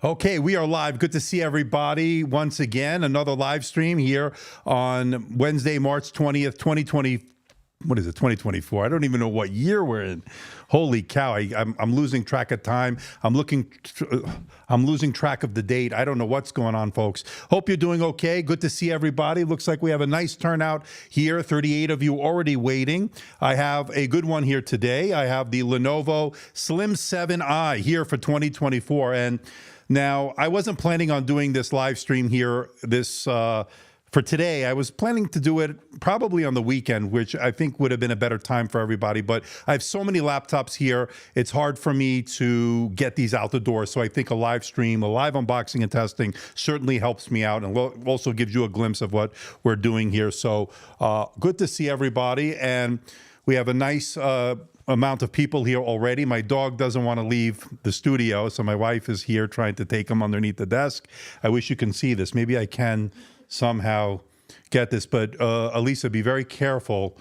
Okay, we are live. Good to see everybody once again. Another live stream here on Wednesday, March 20th, 2020. What is it, 2024? I don't even know what year we're in. Holy cow, I'm losing track of time. I'm losing track of the date. I don't know what's going on, folks. Hope you're doing okay. Good to see everybody. Looks like we have a nice turnout here. 38 of you already waiting. I have a good one here today. I have the Lenovo Slim 7i here for 2024. And now, I wasn't planning on doing this live stream here for today. I was planning to do it probably on the weekend, which I think would have been a better time for everybody. But I have so many laptops here, it's hard for me to get these out the door. So I think a live stream, a live unboxing and testing certainly helps me out and also gives you a glimpse of what we're doing here. So good to see everybody. And we have a nice amount of people here already. My dog doesn't want to leave the studio, so my wife is here trying to take him underneath the desk. I wish you can see this. Maybe I can somehow get this, but Elisa, be very careful.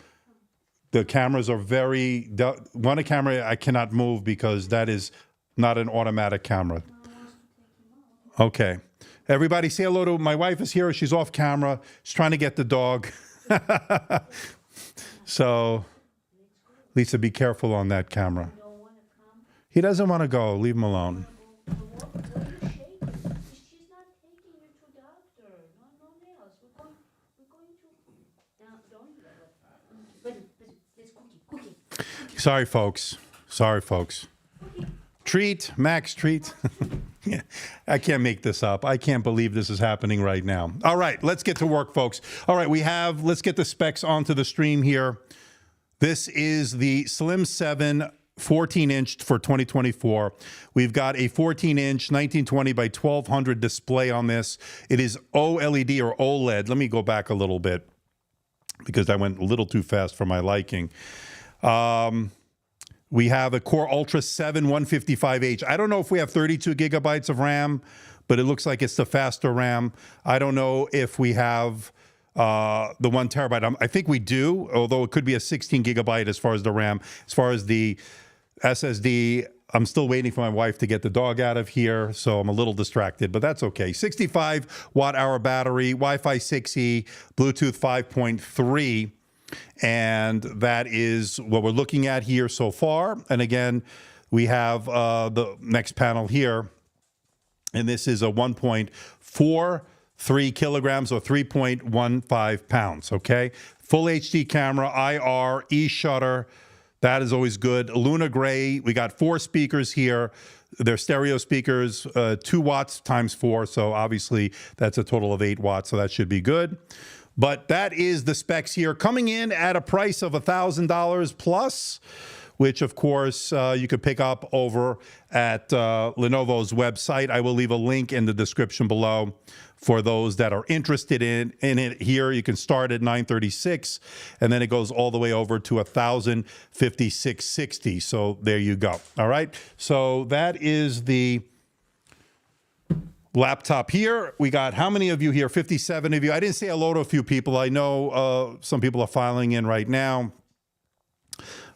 The cameras are one camera I cannot move because that is not an automatic camera. Okay. Everybody say hello to my wife is here. She's off camera. She's trying to get the dog. So Lisa, be careful on that camera. He doesn't want to go. Leave him alone. Sorry, folks. Sorry, folks. Treat, Max, treat. Yeah, I can't make this up. I can't believe this is happening right now. All right, let's get to work, folks. All right, let's get the specs onto the stream here. This is the Slim 7 14-inch for 2024. We've got a 14-inch 1920 by 1200 display on this. It is OLED or OLED. Let me go back a little bit because I went a little too fast for my liking. We have a Core Ultra 7 155H. I don't know if we have 32 gigabytes of RAM, but it looks like it's the faster RAM. I don't know if we have the 1 terabyte. I think we do, although it could be a 16 gigabyte as far as the RAM. As far as the SSD, I'm still waiting for my wife to get the dog out of here, so I'm a little distracted, but that's okay. 65 watt-hour battery, Wi-Fi 6E, Bluetooth 5.3, and that is what we're looking at here so far. And again, we have the next panel here, and this is a 1.43 kilograms or 3.15 pounds, okay? Full HD camera, IR, E-shutter, That is always good. Luna Gray, we got 4 speakers here. They're stereo speakers, 2 watts times 4. So obviously that's a total of 8 watts. So that should be good. But that is the specs here, coming in at a price of $1,000 plus, which of course you could pick up over at Lenovo's website. I will leave a link in the description below for those that are interested in it. Here you can start at $936, and then it goes all the way over to $1,056.60. So there you go. All right. So that is the laptop here. We got how many of you here? 57 of you. I didn't say hello to a few people. I know some people are filing in right now.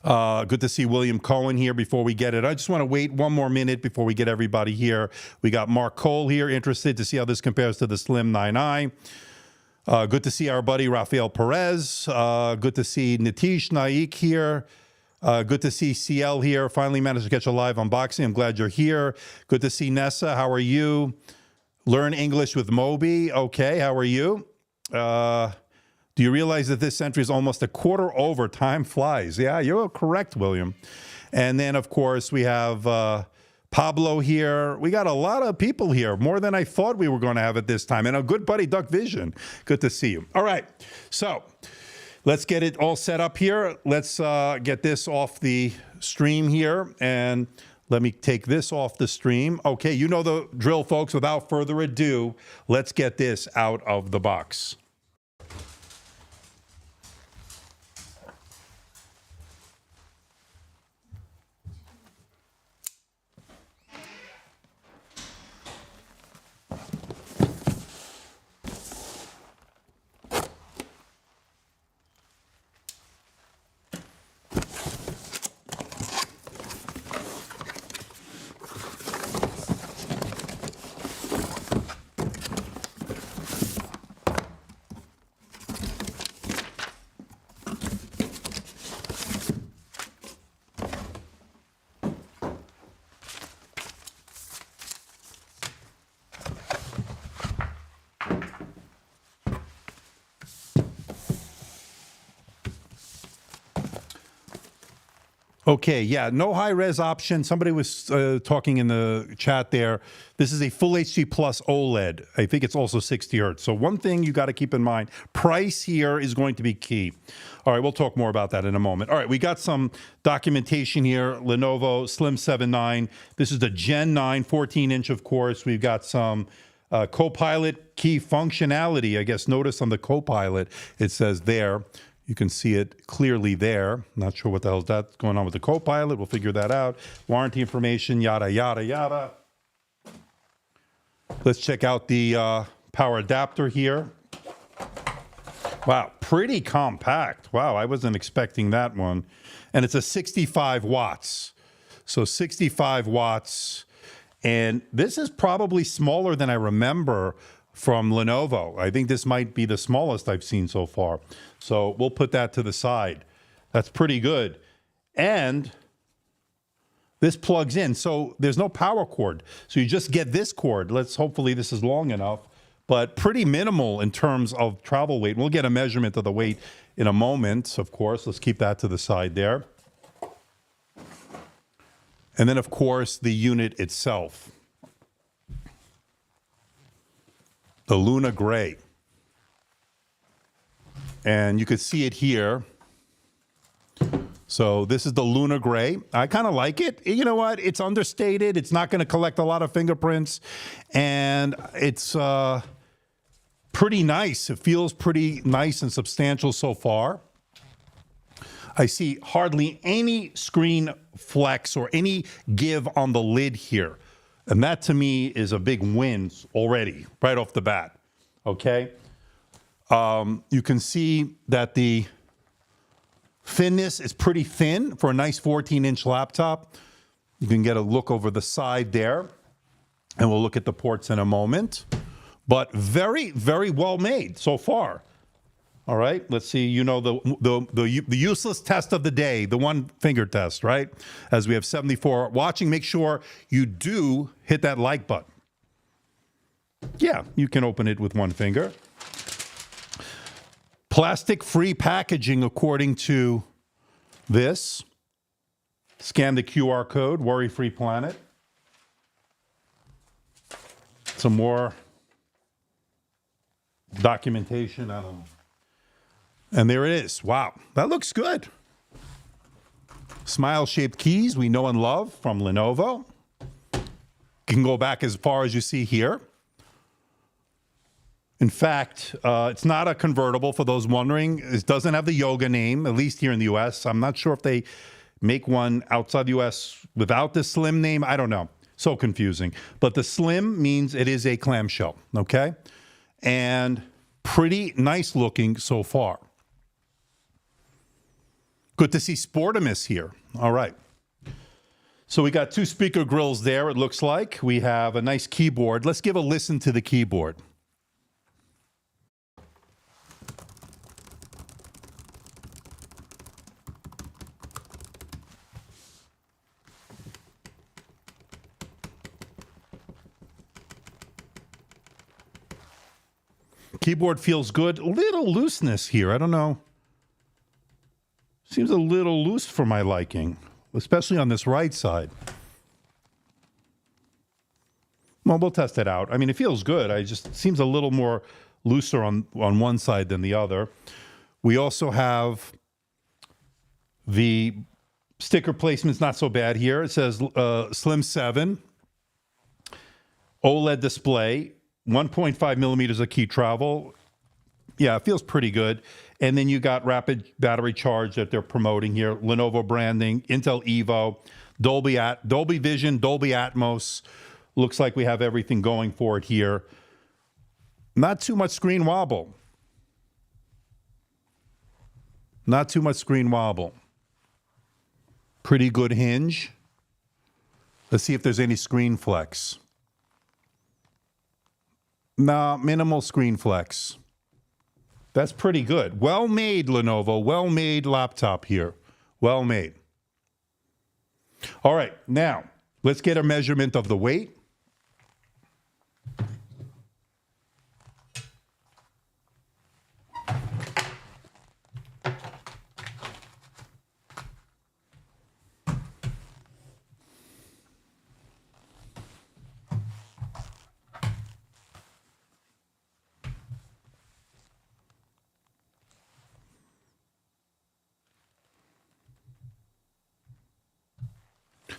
Good to see William Cohen here before we get it. I just want to wait one more minute before we get everybody here. We got Mark Cole here, interested to see how this compares to the Slim 9i. Good to see our buddy Rafael Perez. Good to see Nitish Naik here. Good to see CL here. Finally managed to catch a live unboxing. I'm glad you're here. Good to see Nessa. How are you? Learn English with Moby. Okay, how are you? Do you realize that this century is almost a quarter over? Time flies. Yeah, you're correct, William. And then, of course, we have Pablo here. We got a lot of people here, more than I thought we were going to have at this time. And a good buddy, Duck Vision. Good to see you. All right, so let's get it all set up here. Let's get this off the stream here. And let me take this off the stream. Okay, you know the drill, folks. Without further ado, let's get this out of the box. Okay, yeah, no high-res option. Somebody was talking in the chat there. This is a Full HD Plus OLED. I think it's also 60 hertz. So one thing you got to keep in mind, price here is going to be key. All right, we'll talk more about that in a moment. All right, we got some documentation here. Lenovo Slim 7.9. This is the Gen 9, 14-inch, of course. We've got some Copilot key functionality. I guess notice on the Copilot, it says there. You can see it clearly there. Not sure what the hell's that's going on with the Copilot. We'll figure that out. Warranty information, yada, yada, yada. Let's check out the power adapter here. Wow, pretty compact. Wow, I wasn't expecting that one. And it's a 65 watts. So 65 watts. And this is probably smaller than I remember from Lenovo. I think this might be the smallest I've seen so far. So we'll put that to the side. That's pretty good. And this plugs in. So there's no power cord. So you just get this cord. Hopefully this is long enough, but pretty minimal in terms of travel weight. We'll get a measurement of the weight in a moment, of course. Let's keep that to the side there. And then, of course, the unit itself. The Luna Gray. And you could see it here. So this is the Luna Gray. I kind of like it. You know what? It's understated. It's not going to collect a lot of fingerprints. And it's pretty nice. It feels pretty nice and substantial so far. I see hardly any screen flex or any give on the lid here. And that to me is a big win already, right off the bat. Okay? You can see that the thinness is pretty thin for a nice 14-inch laptop. You can get a look over the side there. And we'll look at the ports in a moment. But very, very well made so far. All right, let's see, you know, the useless test of the day, the one finger test, right? As we have 74 watching, make sure you do hit that like button. Yeah, you can open it with one finger. Plastic-free packaging, according to this. Scan the QR code, Worry-Free Planet. Some more documentation on them. And there it is. Wow, that looks good. Smile-shaped keys we know and love from Lenovo. Can go back as far as you see here. In fact, it's not a convertible for those wondering. It doesn't have the Yoga name, at least here in the US. I'm not sure if they make one outside the US without the Slim name. I don't know. So confusing. But the Slim means it is a clamshell, okay? And pretty nice looking so far. Good to see Sportimus here. All right. So we got two speaker grills there, it looks like. We have a nice keyboard. Let's give a listen to the keyboard. Keyboard feels good. A little looseness here. I don't know. Seems a little loose for my liking, especially on this right side. Well, we'll test it out. I mean, it feels good. It just seems a little more looser on one side than the other. We also have the sticker placement's not so bad here. It says Slim 7, OLED display, 1.5 millimeters of key travel. Yeah, it feels pretty good. And then you got rapid battery charge that they're promoting here. Lenovo branding, Intel Evo, Dolby Vision, Dolby Atmos. Looks like we have everything going for it here. Not too much screen wobble. Not too much screen wobble. Pretty good hinge. Let's see if there's any screen flex. Nah, minimal screen flex. That's pretty good. Well made, Lenovo. Well made laptop here. Well made. All right, now let's get a measurement of the weight.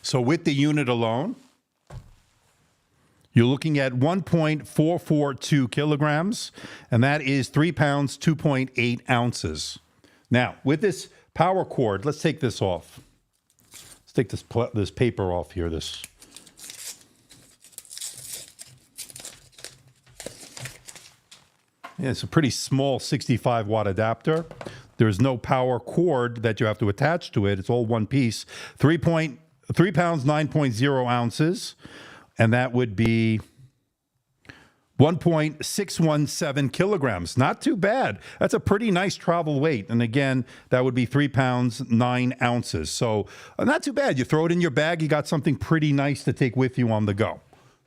So with the unit alone, you're looking at 1.442 kilograms, and that is 3 pounds, 2.8 ounces. Now, with this power cord, let's take this off. Let's take this paper off here. Yeah, it's a pretty small 65 watt adapter. There's no power cord that you have to attach to it. It's all one piece. 3 pounds, 9.0 ounces, and that would be 1.617 kilograms. Not too bad. That's a pretty nice travel weight. And again, that would be 3 pounds, 9 ounces. So not too bad. You throw it in your bag, you got something pretty nice to take with you on the go.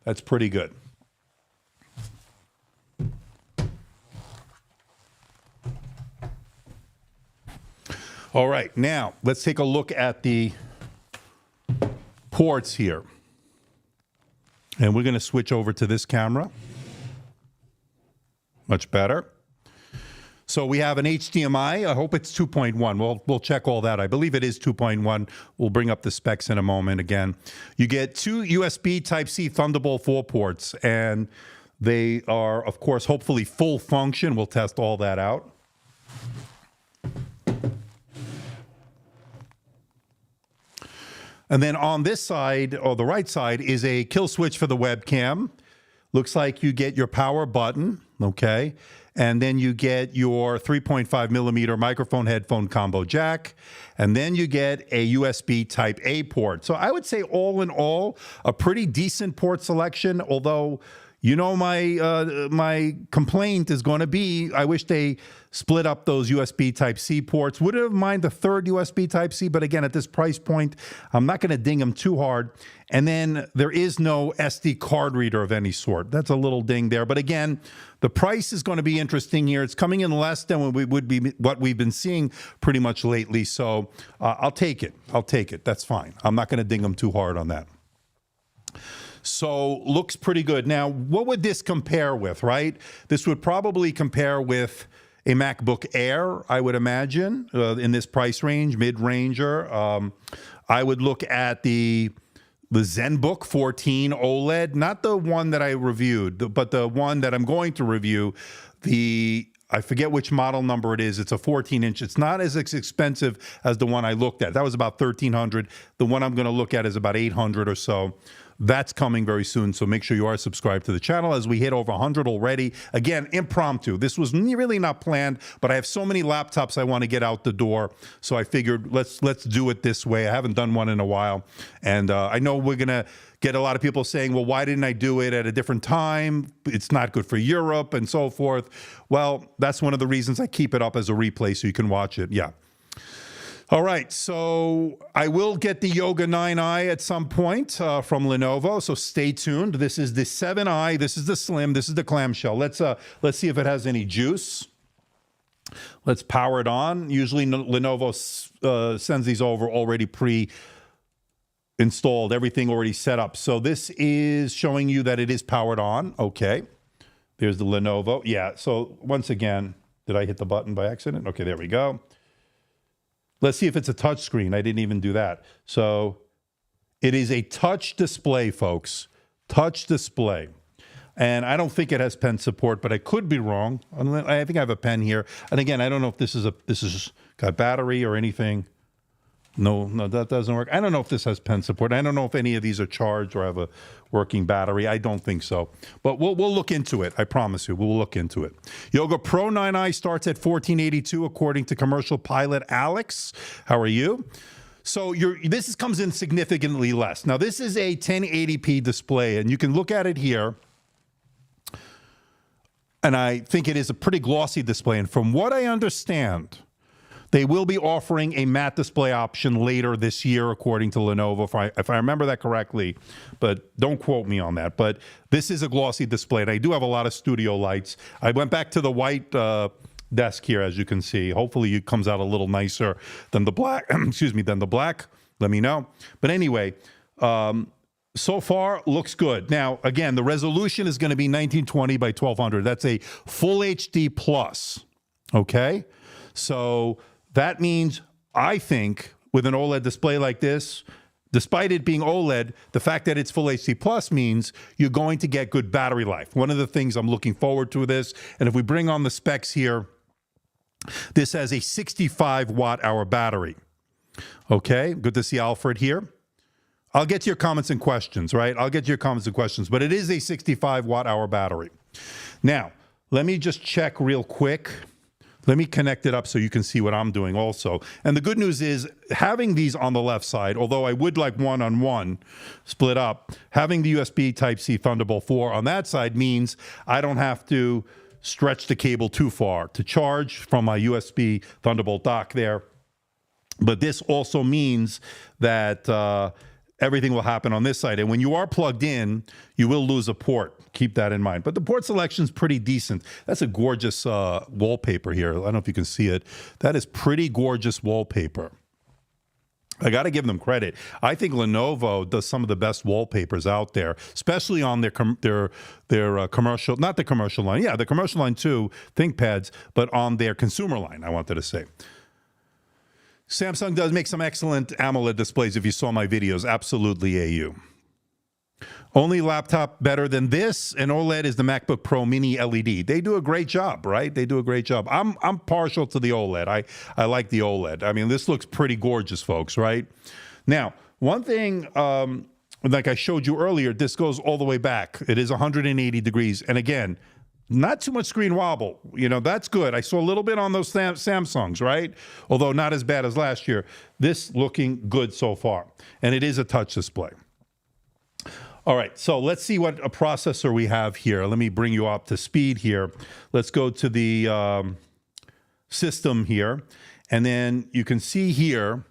That's pretty good. All right, now let's take a look at the ports here. And we're going to switch over to this camera. Much better. So we have an HDMI. I hope it's 2.1. We'll check all that. I believe it is 2.1. We'll bring up the specs in a moment again. You get two USB Type-C Thunderbolt 4 ports, and they are, of course, hopefully full function. We'll test all that out. And then on this side, or the right side, is a kill switch for the webcam. Looks like you get your power button, okay? And then you get your 3.5 millimeter microphone headphone combo jack. And then you get a USB Type A port. So I would say all in all, a pretty decent port selection, although my complaint is going to be, I wish they split up those USB Type-C ports. Wouldn't have mind the third USB Type-C, but again, at this price point, I'm not going to ding them too hard. And then there is no SD card reader of any sort. That's a little ding there. But again, the price is going to be interesting here. It's coming in less than what we've been seeing pretty much lately. So I'll take it. I'll take it. That's fine. I'm not going to ding them too hard on that. So looks pretty good. Now, what would this compare with, right? This would probably compare with a MacBook Air, I would imagine, in this price range, mid-ranger. I would look at the ZenBook 14 OLED, not the one that I reviewed, but the one that I'm going to review. I forget which model number it is. It's a 14-inch. It's not as expensive as the one I looked at. That was about $1,300. The one I'm going to look at is about $800 or so. That's coming very soon, so make sure you are subscribed to the channel as we hit over 100 already. Again, impromptu. This was really not planned, but I have so many laptops I want to get out the door, so I figured let's do it this way. I haven't done one in a while, and I know we're going to get a lot of people saying, well, why didn't I do it at a different time? It's not good for Europe and so forth. Well, that's one of the reasons I keep it up as a replay so you can watch it. Yeah. All right, so I will get the Yoga 9i at some point from Lenovo, so stay tuned. This is the 7i, this is the Slim, this is the clamshell. Let's see if it has any juice. Let's power it on. Usually Lenovo sends these over already pre-installed, everything already set up. So this is showing you that it is powered on. Okay, there's the Lenovo. Yeah, so once again, did I hit the button by accident? Okay, there we go. Let's see if it's a touch screen. I didn't even do that. So it is a touch display, folks. Touch display. And I don't think it has pen support, but I could be wrong. I think I have a pen here. And again, I don't know if this is got battery or anything. No, that doesn't work. I don't know if this has pen support. I don't know if any of these are charged or have a working battery. I don't think so. But we'll look into it. I promise you, we'll look into it. Yoga Pro 9i starts at $1,482 according to commercial pilot Alex. How are you? So this comes in significantly less. Now, this is a 1080p display, and you can look at it here. And I think it is a pretty glossy display. And from what I understand, they will be offering a matte display option later this year, according to Lenovo, if I remember that correctly, but don't quote me on that. But this is a glossy display, and I do have a lot of studio lights. I went back to the white desk here, as you can see. Hopefully it comes out a little nicer than the black, excuse me, than the black. Let me know. But anyway, so far, looks good. Now, again, the resolution is going to be 1920 by 1200. That's a full HD plus, okay? So that means, I think, with an OLED display like this, despite it being OLED, the fact that it's full HD plus means you're going to get good battery life. One of the things I'm looking forward to this, and if we bring on the specs here, this has a 65 watt-hour battery. Okay, good to see Alfred here. I'll get to your comments and questions, right? I'll get to your comments and questions, but it is a 65 watt-hour battery. Now, let me just check real quick. Let me connect it up so you can see what I'm doing also. And the good news is having these on the left side, although I would like one-on-one split up, having the USB Type-C Thunderbolt 4 on that side means I don't have to stretch the cable too far to charge from my USB Thunderbolt dock there. But this also means that everything will happen on this side. And when you are plugged in, you will lose a port. Keep that in mind. But the port selection is pretty decent. That's a gorgeous wallpaper here. I don't know if you can see it. That is pretty gorgeous wallpaper. I got to give them credit. I think Lenovo does some of the best wallpapers out there, especially on their commercial, not the commercial line. Yeah, the commercial line too, ThinkPads, but on their consumer line, I wanted to say. Samsung does make some excellent AMOLED displays if you saw my videos. Absolutely, AU. Only laptop better than this, and OLED is the MacBook Pro Mini LED. They do a great job, right? They do a great job. I'm partial to the OLED. I like the OLED. I mean, this looks pretty gorgeous, folks, right? Now, one thing, like I showed you earlier, this goes all the way back. It is 180 degrees. And again, not too much screen wobble. You know, that's good. I saw a little bit on those Samsungs, right? Although not as bad as last year. This looking good so far. And it is a touch display. All right, so let's see what a processor we have here. Let me bring you up to speed here. Let's go to the system here, and then you can see here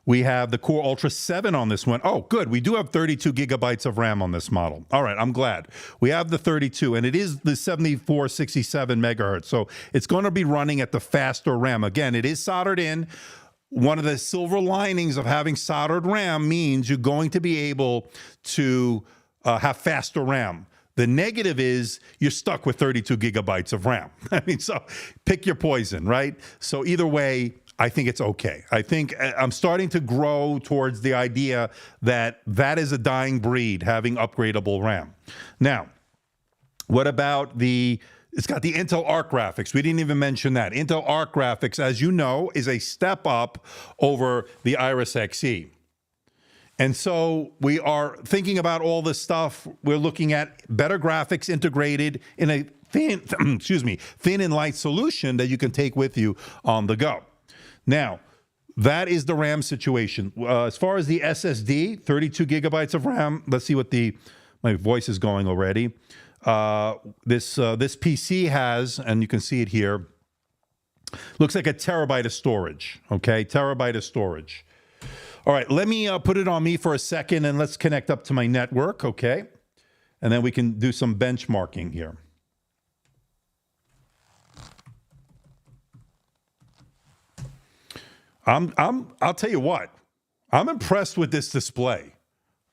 we have the Core Ultra 7 on this one. Oh, good. We do have 32 gigabytes of RAM on this model. All right, I'm glad. We have the 32, and it is the 7467 megahertz. So it's going to be running at the faster RAM. Again, it is soldered in. One of the silver linings of having soldered RAM means you're going to be able to have faster RAM. The negative is you're stuck with 32 gigabytes of RAM. I mean, so pick your poison, right? So either way, I think it's okay. I think I'm starting to grow towards the idea that that is a dying breed, having upgradable RAM. Now, what about it's got the Intel Arc graphics. We didn't even mention that. Intel Arc graphics, as you know, is a step up over the Iris Xe. And so we are thinking about all this stuff. We're looking at better graphics integrated in a thin, thin and light solution that you can take with you on the go. Now, that is the RAM situation. As far as the SSD, 32 gigabytes of RAM. Let's see what my voice is going already. This PC has, and you can see it here, looks like a terabyte of storage. Okay, terabyte of storage. All right, let me put it on me for a second, and let's connect up to my network. Okay, and then we can do some benchmarking here. I'll tell you what, I'm impressed with this display.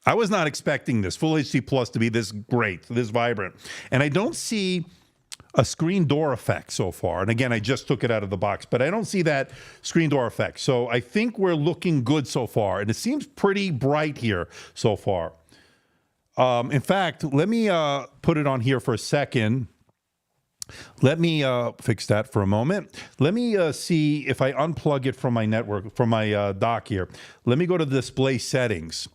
I was not expecting this Full HD Plus to be this great, this vibrant. And I don't see a screen door effect so far. And again, I just took it out of the box, but I don't see that screen door effect. So I think we're looking good so far. And it seems pretty bright here so far. In fact, let me put it on here for a second. Let me fix that for a moment. Let me see if I unplug it from my network, from my dock here. Let me go to the display settings.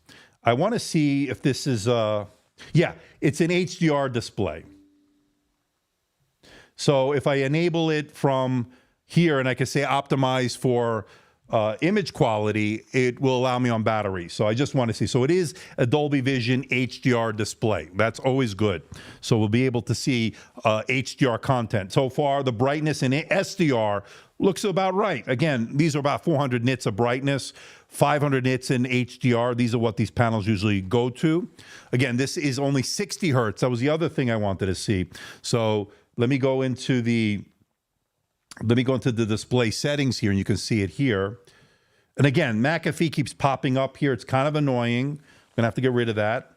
I want to see if this is, yeah, it's an HDR display. So if I enable it from here and I can say optimize for image quality, it will allow me on battery. So I just want to see. So it is a Dolby Vision HDR display. That's always good. So we'll be able to see HDR content. So far, the brightness in SDR looks about right. Again, these are about 400 nits of brightness, 500 nits in HDR. These are what these panels usually go to. Again, this is only 60 hertz. That was the other thing I wanted to see. So let me go into the display settings here, and you can see it here. And again, McAfee keeps popping up here. It's kind of annoying. I'm going to have to get rid of that.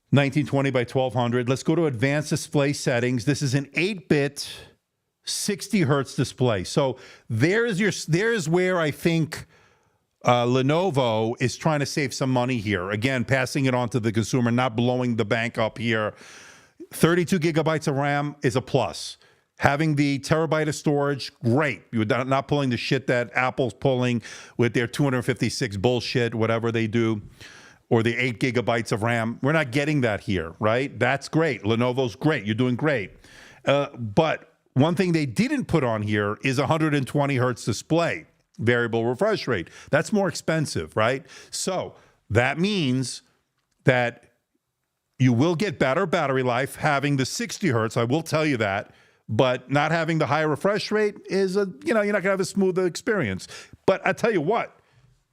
1920 by 1200. Let's go to advanced display settings. This is an 8-bit, 60 hertz display. So there's where I think Lenovo is trying to save some money here. Again, passing it on to the consumer, not blowing the bank up here. 32 gigabytes of RAM is a plus. Having the terabyte of storage, great. You're not pulling the shit that Apple's pulling with their 256 bullshit, whatever they do, or the 8 gigabytes of RAM. We're not getting that here, right? That's great. Lenovo's great. You're doing great. But one thing they didn't put on here is a 120 hertz display, variable refresh rate. That's more expensive, right? So that means that you will get better battery life having the 60 hertz. I will tell you that. But not having the higher refresh rate is you're not going to have a smoother experience. But I tell you what,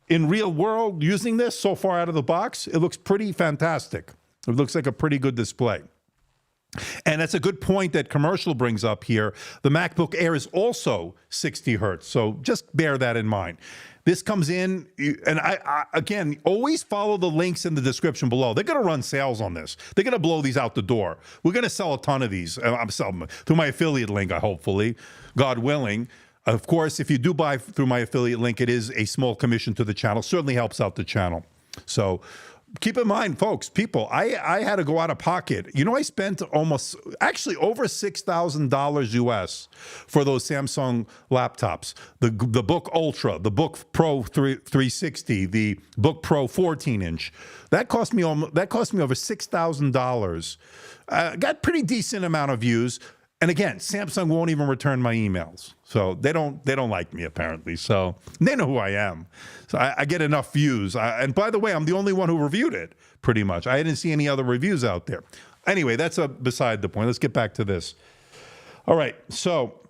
in real world, using this so far out of the box, it looks pretty fantastic. It looks like a pretty good display. And that's a good point that Commercial brings up here. The MacBook Air is also 60 hertz. So just bear that in mind. This comes in, and I again, always follow the links in the description below. They're going to run sales on this. They're going to blow these out the door. We're going to sell a ton of these. I'm selling them through my affiliate link, hopefully, God willing. Of course, if you do buy through my affiliate link, it is a small commission to the channel. Certainly helps out the channel. So keep in mind, folks, people, I had to go out of pocket. I spent actually over $6,000 US for those Samsung laptops. The Book Ultra, the Book Pro 360, the Book Pro 14-inch. That cost me over $6,000. Got pretty decent amount of views. And again, Samsung won't even return my emails. So they don't like me apparently. So they know who I am. So I get enough views. And by the way, I'm the only one who reviewed it pretty much. I didn't see any other reviews out there. Anyway, that's beside the point. Let's get back to this. All right. So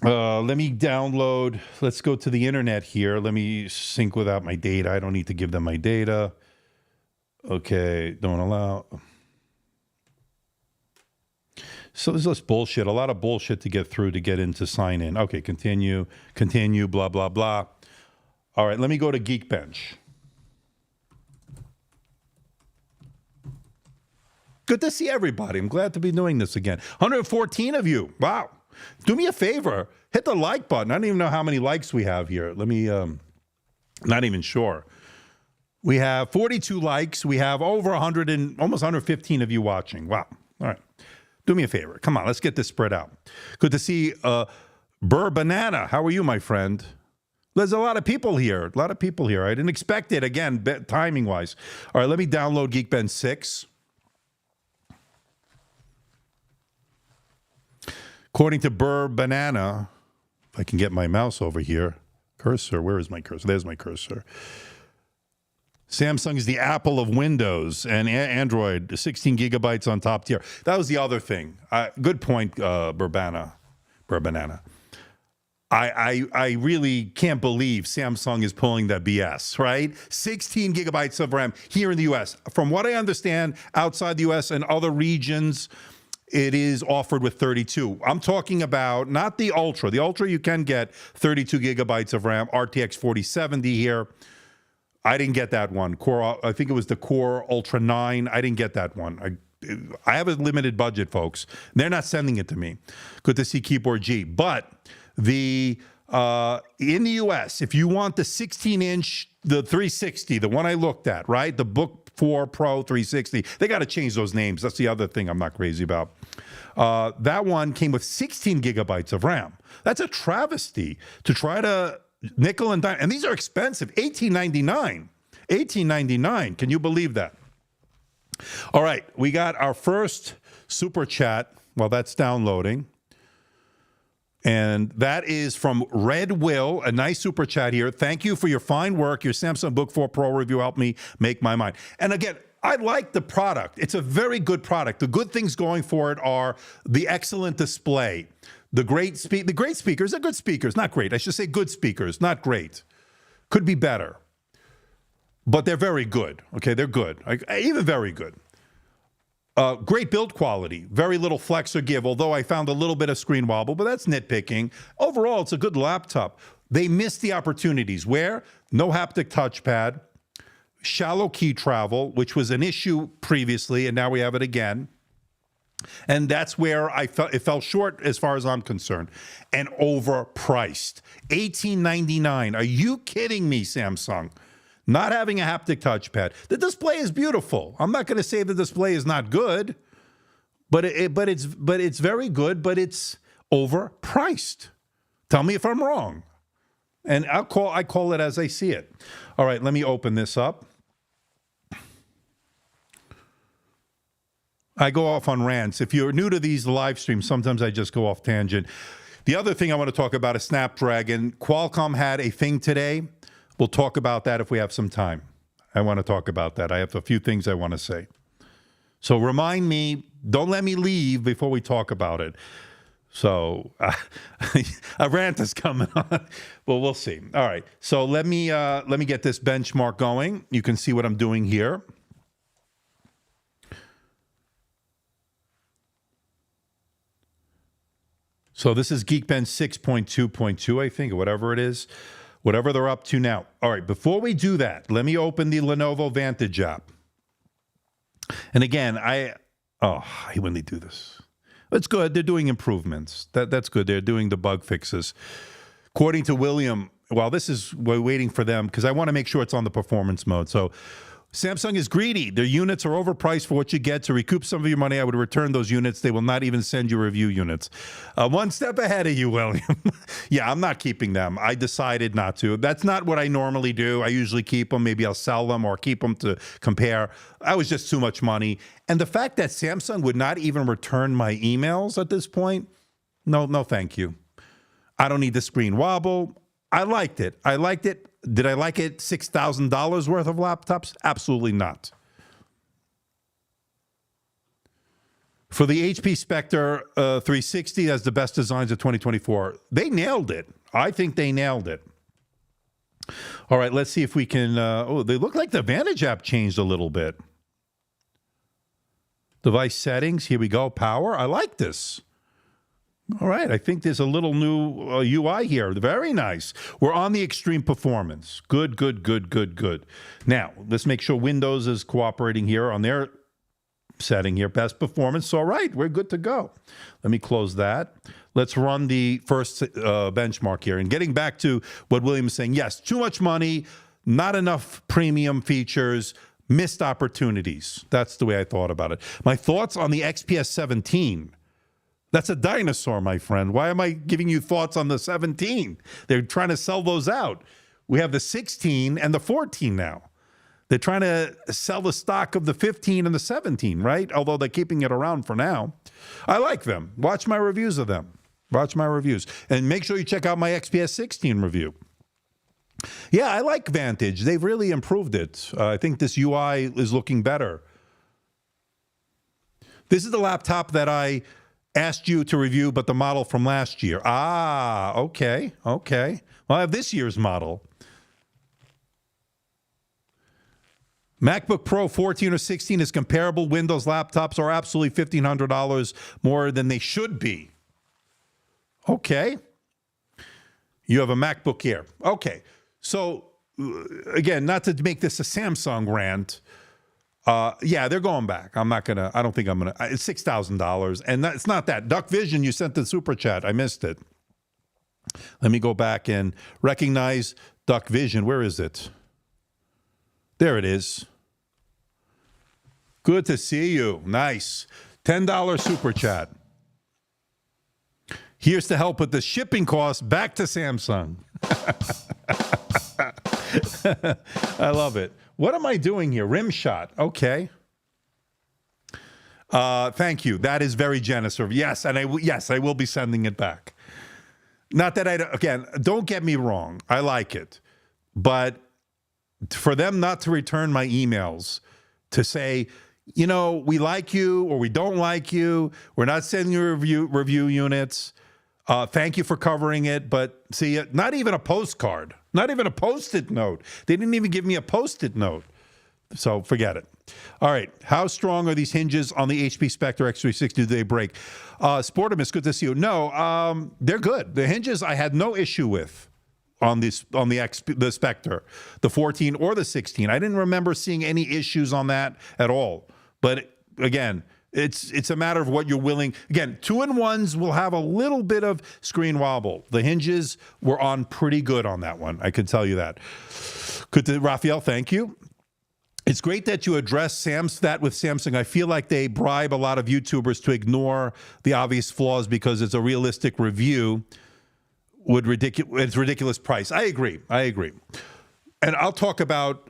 let me download. Let's go to the internet here. Let me sync without my data. I don't need to give them my data. Okay. Don't allow. So there's this bullshit, a lot of bullshit to get through to get into sign in. Okay, continue, blah, blah, blah. All right, let me go to Geekbench. Good to see everybody. I'm glad to be doing this again. 114 of you. Wow. Do me a favor. Hit the like button. I don't even know how many likes we have here. Let me, not even sure. We have 42 likes. We have over 100 and almost 115 of you watching. Wow. All right. Do me a favor. Come on, let's get this spread out. Good to see Burr Banana. How are you, my friend? There's a lot of people here. I didn't expect it, again, timing-wise. All right, let me download Geekbench 6. According to Burr Banana, if I can get my mouse over here. Cursor, where is my cursor? There's my cursor. Samsung is the Apple of Windows, and Android, 16 gigabytes on top tier. That was the other thing. Good point, Burr Banana. I really can't believe Samsung is pulling that BS, right? 16 gigabytes of RAM here in the U.S. From what I understand, outside the U.S. and other regions, it is offered with 32. I'm talking about not the Ultra. The Ultra, you can get 32 gigabytes of RAM, RTX 4070 here. I didn't get that one. I think it was the Core Ultra 9. I didn't get that one. I have a limited budget, folks. They're not sending it to me. Good to see Keyboard G. But in the U.S., if you want the 16-inch, the 360, the one I looked at, right? The Book 4 Pro 360, they got to change those names. That's the other thing I'm not crazy about. That one came with 16 gigabytes of RAM. That's a travesty to try to nickel and dime, and these are expensive. $18.99. Can you believe that? All right, we got our first super chat. Well, that's downloading, and that is from Red Will. A nice super chat here. Thank you for your fine work. Your Samsung Book 4 Pro review helped me make my mind. And again, I like the product. It's a very good product. The good things going for it are the excellent display. The great speakers are good speakers, not great. I should say good speakers, not great. Could be better. But they're very good. Okay, they're good. Even very good. Great build quality. Very little flex or give, although I found a little bit of screen wobble, but that's nitpicking. Overall, it's a good laptop. They missed the opportunities. Where? No haptic touchpad. Shallow key travel, which was an issue previously, and now we have it again. And that's where it fell short as far as I'm concerned. And overpriced. $18.99. Are you kidding me, Samsung? Not having a haptic touchpad. The display is beautiful. I'm not going to say the display is not good, but it's very good, but it's overpriced. Tell me if I'm wrong. And I call it as I see it. All right, let me open this up. I go off on rants. If you're new to these live streams, sometimes I just go off tangent. The other thing I want to talk about is Snapdragon. Qualcomm had a thing today. We'll talk about that if we have some time. I want to talk about that. I have a few things I want to say. So remind me, don't let me leave before we talk about it. So a rant is coming on. Well, we'll see. All right. So let me get this benchmark going. You can see what I'm doing here. So this is Geekbench 6.2.2, I think, or whatever it is, whatever they're up to now. All right, before we do that, let me open the Lenovo Vantage app. And again, I hate when they do this. It's good. They're doing improvements. That's good. They're doing the bug fixes. According to William, we're waiting for them because I want to make sure it's on the performance mode. So Samsung is greedy. Their units are overpriced for what you get. To recoup some of your money, I would return those units. They will not even send you review units. One step ahead of you, William. Yeah, I'm not keeping them. I decided not to. That's not what I normally do. I usually keep them. Maybe I'll sell them or keep them to compare. That was just too much money. And the fact that Samsung would not even return my emails at this point, no, thank you. I don't need the screen wobble. I liked it. Did I like it $6,000 worth of laptops? Absolutely not. For the HP Spectre 360, that's the best designs of 2024. They nailed it. I think they nailed it. All right, let's see if we can... they look like the Vantage app changed a little bit. Device settings, here we go. Power, I like this. All right, I think there's a little new UI here. Very nice. We're on the extreme performance. Good. Now, let's make sure Windows is cooperating here on their setting here. Best performance. All right, we're good to go. Let me close that. Let's run the first benchmark here. And getting back to what William is saying, yes, too much money, not enough premium features, missed opportunities. That's the way I thought about it. My thoughts on the XPS 17. That's a dinosaur, my friend. Why am I giving you thoughts on the 17? They're trying to sell those out. We have the 16 and the 14 now. They're trying to sell the stock of the 15 and the 17, right? Although they're keeping it around for now. I like them. Watch my reviews of them. Watch my reviews. And make sure you check out my XPS 16 review. Yeah, I like Vantage. They've really improved it. I think this UI is looking better. This is the laptop that I asked you to review, but the model from last year. Ah, okay. Well, I have this year's model. MacBook Pro 14 or 16 is comparable. Windows laptops are absolutely $1,500 more than they should be. Okay. You have a MacBook Air. Okay. So, again, not to make this a Samsung rant, yeah, they're going back. I don't think I'm going to. It's $6,000. And it's not that. Duck Vision, you sent the super chat. I missed it. Let me go back and recognize Duck Vision. Where is it? There it is. Good to see you. Nice. $10 super chat. Here's to help with the shipping costs back to Samsung. I love it. What am I doing here? Rim shot. Okay. Thank you. That is very generous of you. Yes, and I will be sending it back. Not that again, don't get me wrong. I like it. But for them not to return my emails to say, you know, we like you or we don't like you, we're not sending you review units. Thank you for covering it. But see, not even a postcard. Not even a Post-it note. They didn't even give me a Post-it note. So forget it. All right. How strong are these hinges on the HP Spectre X360? Do they break? Sportimus, good to see you. No, they're good. The hinges I had no issue with on the Spectre, the 14 or the 16. I didn't remember seeing any issues on that at all. But again, it's a matter of what you're willing. Again, 2-in-1s will have a little bit of screen wobble. The hinges were on pretty good on that one. I can tell you that. Good to Raphael, thank you. It's great that you address that with Samsung. I feel like they bribe a lot of YouTubers to ignore the obvious flaws because it's a realistic review with it's ridiculous price. I agree. And I'll talk about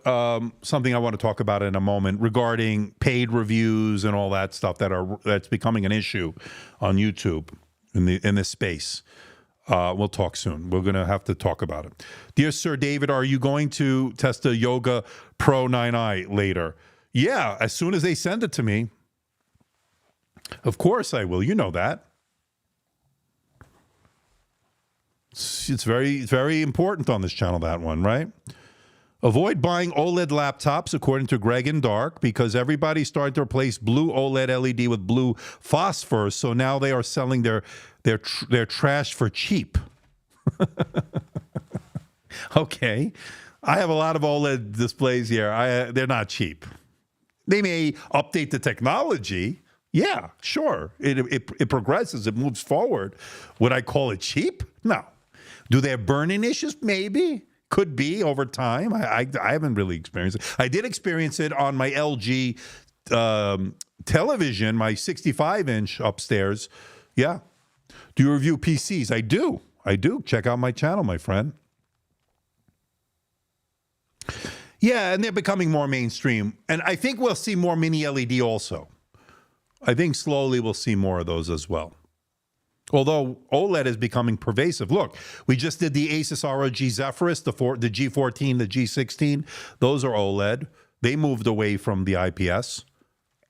something I want to talk about in a moment regarding paid reviews and all that stuff that's becoming an issue on YouTube in this space. We'll talk soon. We're going to have to talk about it. Dear Sir David, are you going to test a Yoga Pro 9i later? Yeah, as soon as they send it to me. Of course I will. You know that. It's very, very important on this channel, that one, right? Avoid buying OLED laptops, according to Greg and Dark, because everybody's starting to replace blue OLED LED with blue phosphor. So now they are selling their trash for cheap. Okay. I have a lot of OLED displays here. They're not cheap. They may update the technology. Yeah, sure. It progresses. It moves forward. Would I call it cheap? No. Do they have burn-in issues? Maybe. Could be over time. I haven't really experienced it. I did experience it on my LG television, my 65-inch upstairs. Yeah. Do you review PCs? I do. Check out my channel, my friend. Yeah, and they're becoming more mainstream. And I think we'll see more mini LED also. I think slowly we'll see more of those as well. Although OLED is becoming pervasive. Look, we just did the Asus ROG Zephyrus, the G14, the G16. Those are OLED. They moved away from the IPS.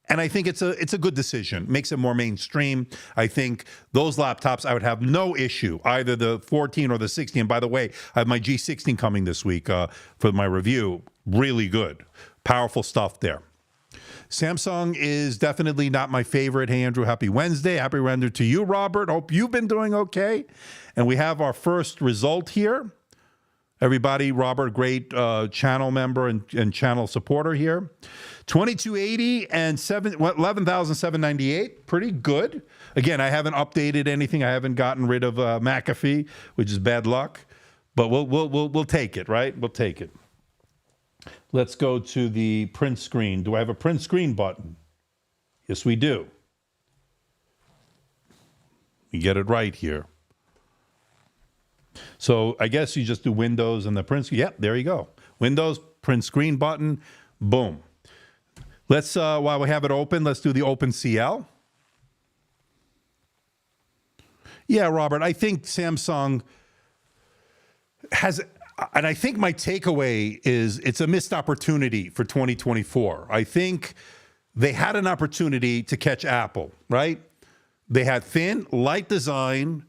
And I think it's a good decision. Makes it more mainstream. I think those laptops, I would have no issue, either the 14 or the 16. And by the way, I have my G16 coming this week for my review. Really good. Powerful stuff there. Samsung is definitely not my favorite. Hey, Andrew, happy Wednesday. Happy Wednesday to you, Robert. Hope you've been doing okay. And we have our first result here. Everybody, Robert, great channel member and channel supporter here. 2280 and 11,798. Pretty good. Again, I haven't updated anything. I haven't gotten rid of McAfee, which is bad luck. But we'll take it, right? We'll take it. Let's go to the print screen. Do I have a print screen button? Yes, we do. We get it right here. So I guess you just do Windows and the print screen. Yep, there you go. Windows, print screen button, boom. Let's, while we have it open, let's do the OpenCL. Yeah, Robert, I think Samsung has, and I think my takeaway is it's a missed opportunity for 2024. I think they had an opportunity to catch Apple, right? They had thin, light design.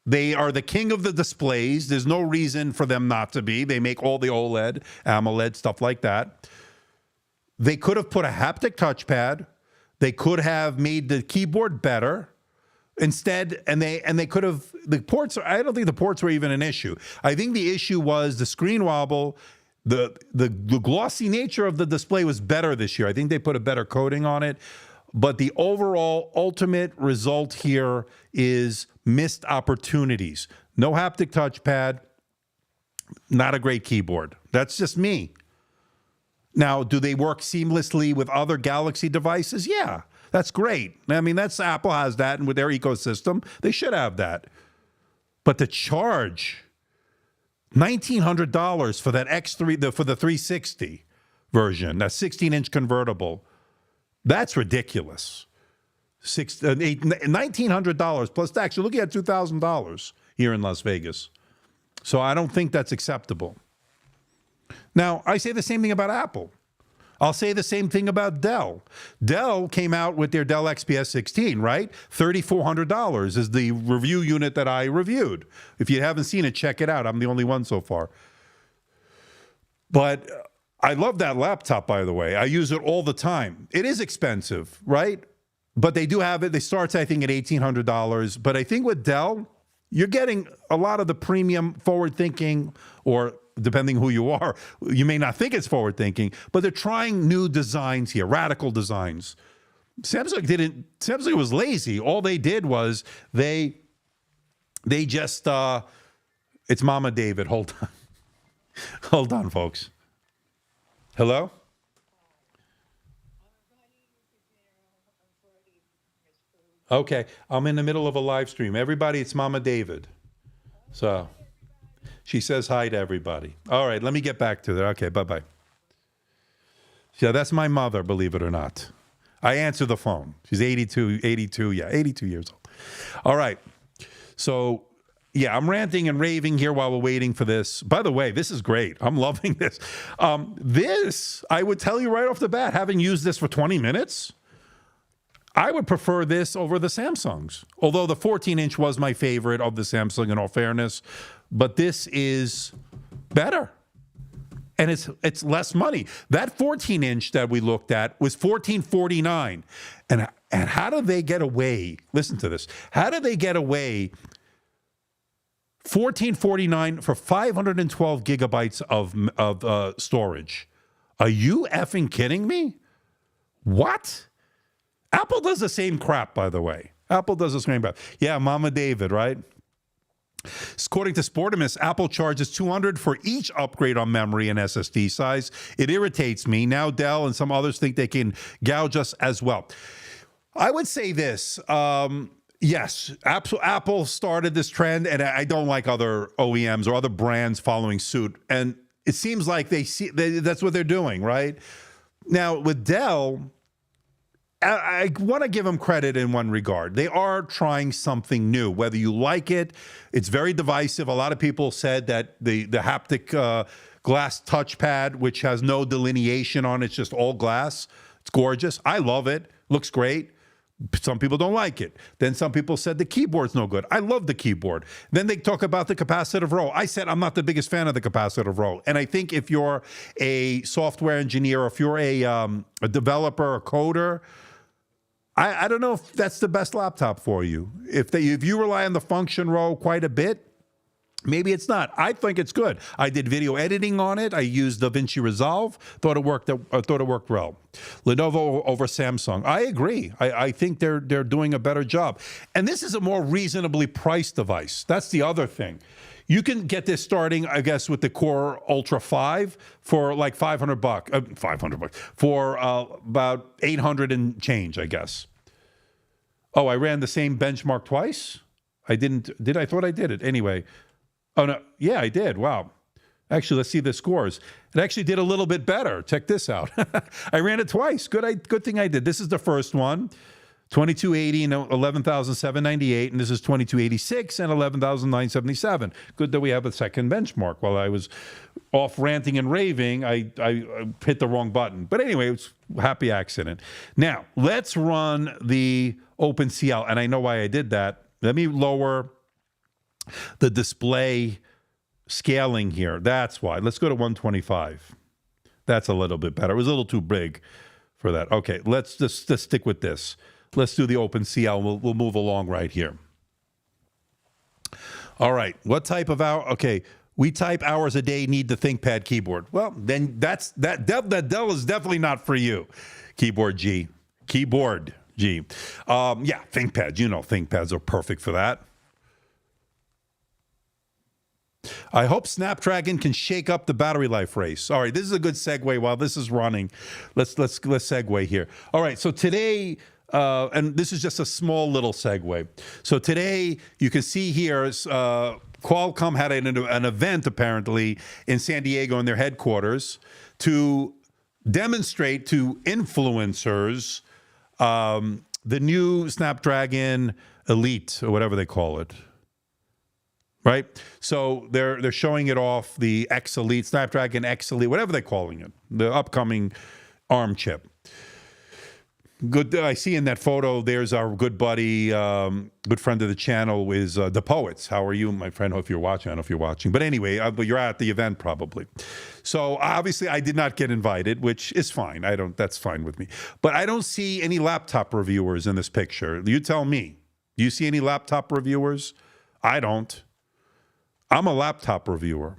They are the king of the displays. There's no reason for them not to be. They make all the OLED, AMOLED, stuff like that. They could have put a haptic touchpad. They could have made the keyboard better. Instead, and they could have, the ports, I don't think the ports were even an issue. I think the issue was the screen wobble. The glossy nature of the display was better this year. I think they put a better coating on it. But the overall ultimate result here is missed opportunities. No haptic touchpad, not a great keyboard. That's just me. Now, do they work seamlessly with other Galaxy devices? Yeah, that's great. I mean, Apple has that, and with their ecosystem, they should have that. But to charge $1,900 for that X3, for the 360 version, that 16-inch convertible, that's ridiculous. $1,900 plus tax. You're looking at $2,000 here in Las Vegas. So I don't think that's acceptable. Now, I say the same thing about Apple. I'll say the same thing about Dell. Dell came out with their Dell XPS 16, right? $3,400 is the review unit that I reviewed. If you haven't seen it, check it out. I'm the only one so far. But I love that laptop, by the way. I use it all the time. It is expensive, right? But they do have it. They start, I think, at $1,800. But I think with Dell, you're getting a lot of the premium forward-thinking, or depending who you are, you may not think it's forward-thinking, but they're trying new designs here, radical designs. Samsung was lazy. All they did was they just, it's Mama David. Hold on. Hold on, folks. Hello? Okay, I'm in the middle of a live stream. Everybody, it's Mama David. So she says hi to everybody. All right, let me get back to that. Okay, bye-bye. Yeah, that's my mother, believe it or not. I answer the phone. She's 82 years old. All right. So, yeah, I'm ranting and raving here while we're waiting for this. By the way, this is great. I'm loving this. This, I would tell you right off the bat, having used this for 20 minutes, I would prefer this over the Samsungs. Although the 14-inch was my favorite of the Samsung, in all fairness. But this is better. And it's less money. That 14-inch that we looked at was $1,449. And how do they get away? Listen to this. How do they get away $1,449 for 512 gigabytes of storage? Are you effing kidding me? What? Apple does the same crap, by the way. Apple does the same crap. Yeah, Mama David, right? According to Sportimus, Apple charges $200 for each upgrade on memory and SSD size. It irritates me. Now Dell and some others think they can gouge us as well. I would say this. Yes, Apple started this trend, and I don't like other OEMs or other brands following suit. And it seems like that's what they're doing, right? Now, with Dell, I want to give them credit in one regard. They are trying something new. Whether you like it, it's very divisive. A lot of people said that the haptic glass touchpad, which has no delineation on it, it's just all glass. It's gorgeous. I love it. Looks great. Some people don't like it. Then some people said the keyboard's no good. I love the keyboard. Then they talk about the capacitive row. I said I'm not the biggest fan of the capacitive row. And I think if you're a software engineer, or if you're a developer, a coder, I don't know if that's the best laptop for you. If you rely on the function row quite a bit, maybe it's not. I think it's good. I did video editing on it. I used DaVinci Resolve. Thought it worked well. Lenovo over Samsung. I agree. I think they're doing a better job. And this is a more reasonably priced device. That's the other thing. You can get this starting, I guess, with the Core Ultra 5 for like $500. $500 for about 800 and change, I guess. Oh, I ran the same benchmark twice? I didn't. I thought I did it. Anyway. Oh, no. Yeah, I did. Wow. Actually, let's see the scores. It actually did a little bit better. Check this out. I ran it twice. Good thing I did. This is the first one. 2280 and 11,798, and this is 2286 and 11,977. Good that we have a second benchmark. While I was off ranting and raving, I hit the wrong button. But anyway, it's a happy accident. Now, let's run the OpenCL, and I know why I did that. Let me lower the display scaling here. That's why. Let's go to 125. That's a little bit better. It was a little too big for that. Okay, let's just stick with this. Let's do the OpenCL. We'll move along right here. All right. What type of hour? Okay. We type hours a day, need the ThinkPad keyboard. Well, then that Dell is definitely not for you. Keyboard G. Yeah, ThinkPads. You know ThinkPads are perfect for that. I hope Snapdragon can shake up the battery life race. All right, this is a good segue while this is running. Let's segue here. All right, so today, and this is just a small little segue. So today, you can see here, Qualcomm had an event apparently in San Diego in their headquarters to demonstrate to influencers the new Snapdragon Elite, or whatever they call it. Right? So they're showing it off, the X Elite, Snapdragon X Elite, whatever they're calling it, the upcoming ARM chip. Good. I see in that photo, there's our good buddy, good friend of the channel, is The Poets. How are you, my friend? Hope you're watching. I don't know if you're watching. But anyway, but you're at the event probably. So obviously I did not get invited, which is fine. That's fine with me. But I don't see any laptop reviewers in this picture. You tell me. Do you see any laptop reviewers? I don't. I'm a laptop reviewer,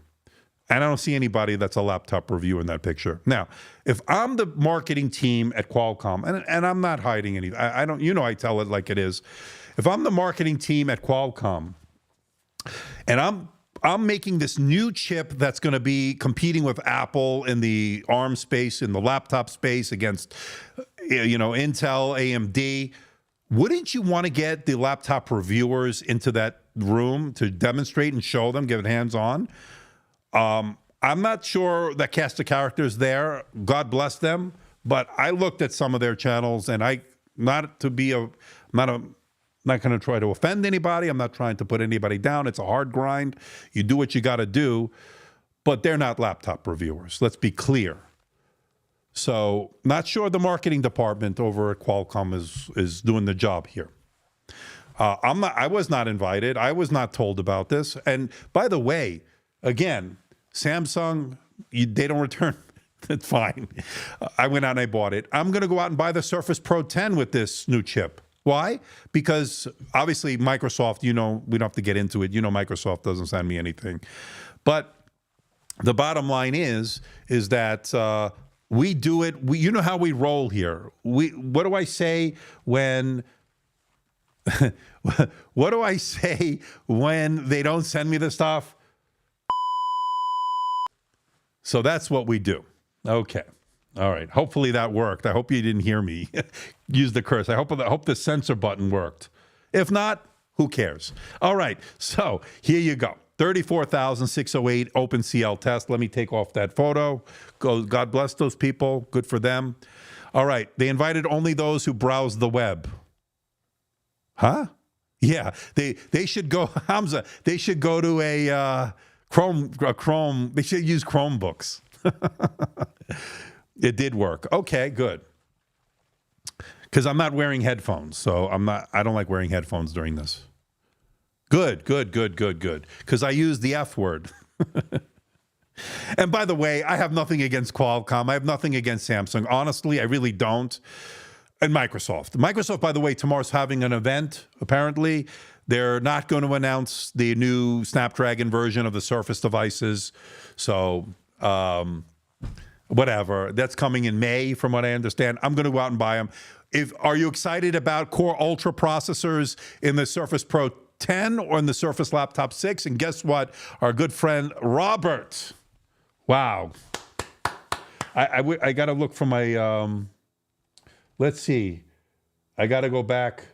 and I don't see anybody that's a laptop reviewer in that picture. Now, if I'm the marketing team at Qualcomm, and I'm not hiding anything, I don't, I tell it like it is. If I'm the marketing team at Qualcomm, and I'm making this new chip that's going to be competing with Apple in the ARM space, in the laptop space against, Intel, AMD, wouldn't you want to get the laptop reviewers into that room to demonstrate and show them, give it hands-on? I'm not sure that cast of characters there. God bless them. But I looked at some of their channels, and not going to try to offend anybody. I'm not trying to put anybody down. It's a hard grind. You do what you got to do. But they're not laptop reviewers. Let's be clear. So not sure the marketing department over at Qualcomm is doing the job here. I was not invited. I was not told about this. And by the way, again, Samsung, they don't return. It's fine. I went out and I bought it. I'm going to go out and buy the Surface Pro 10 with this new chip. Why? Because obviously Microsoft, we don't have to get into it. Microsoft doesn't send me anything. But the bottom line is that we do it. You know how we roll here. What do I say when What do I say when they don't send me the stuff? So that's what we do. Okay. All right. Hopefully that worked. I hope you didn't hear me use the curse. I hope the censor button worked. If not, who cares? All right. So here you go. 34,608 OpenCL test. Let me take off that photo. God bless those people. Good for them. All right. They invited only those who browse the web. Huh? Yeah. They should go, Hamza, they should go to a Chrome. They should use Chromebooks. It did work. Okay, good. Because I'm not wearing headphones, so I don't like wearing headphones during this. Good. Because I use the F word. And by the way, I have nothing against Qualcomm. I have nothing against Samsung. Honestly, I really don't. And Microsoft. Microsoft, by the way, tomorrow's having an event, apparently. They're not going to announce the new Snapdragon version of the Surface devices. So, whatever. That's coming in May, from what I understand. I'm going to go out and buy them. Are you excited about Core Ultra processors in the Surface Pro 10 or in the Surface Laptop 6? And guess what? Our good friend Robert. Wow. I got to look for my... let's see. I got to go back.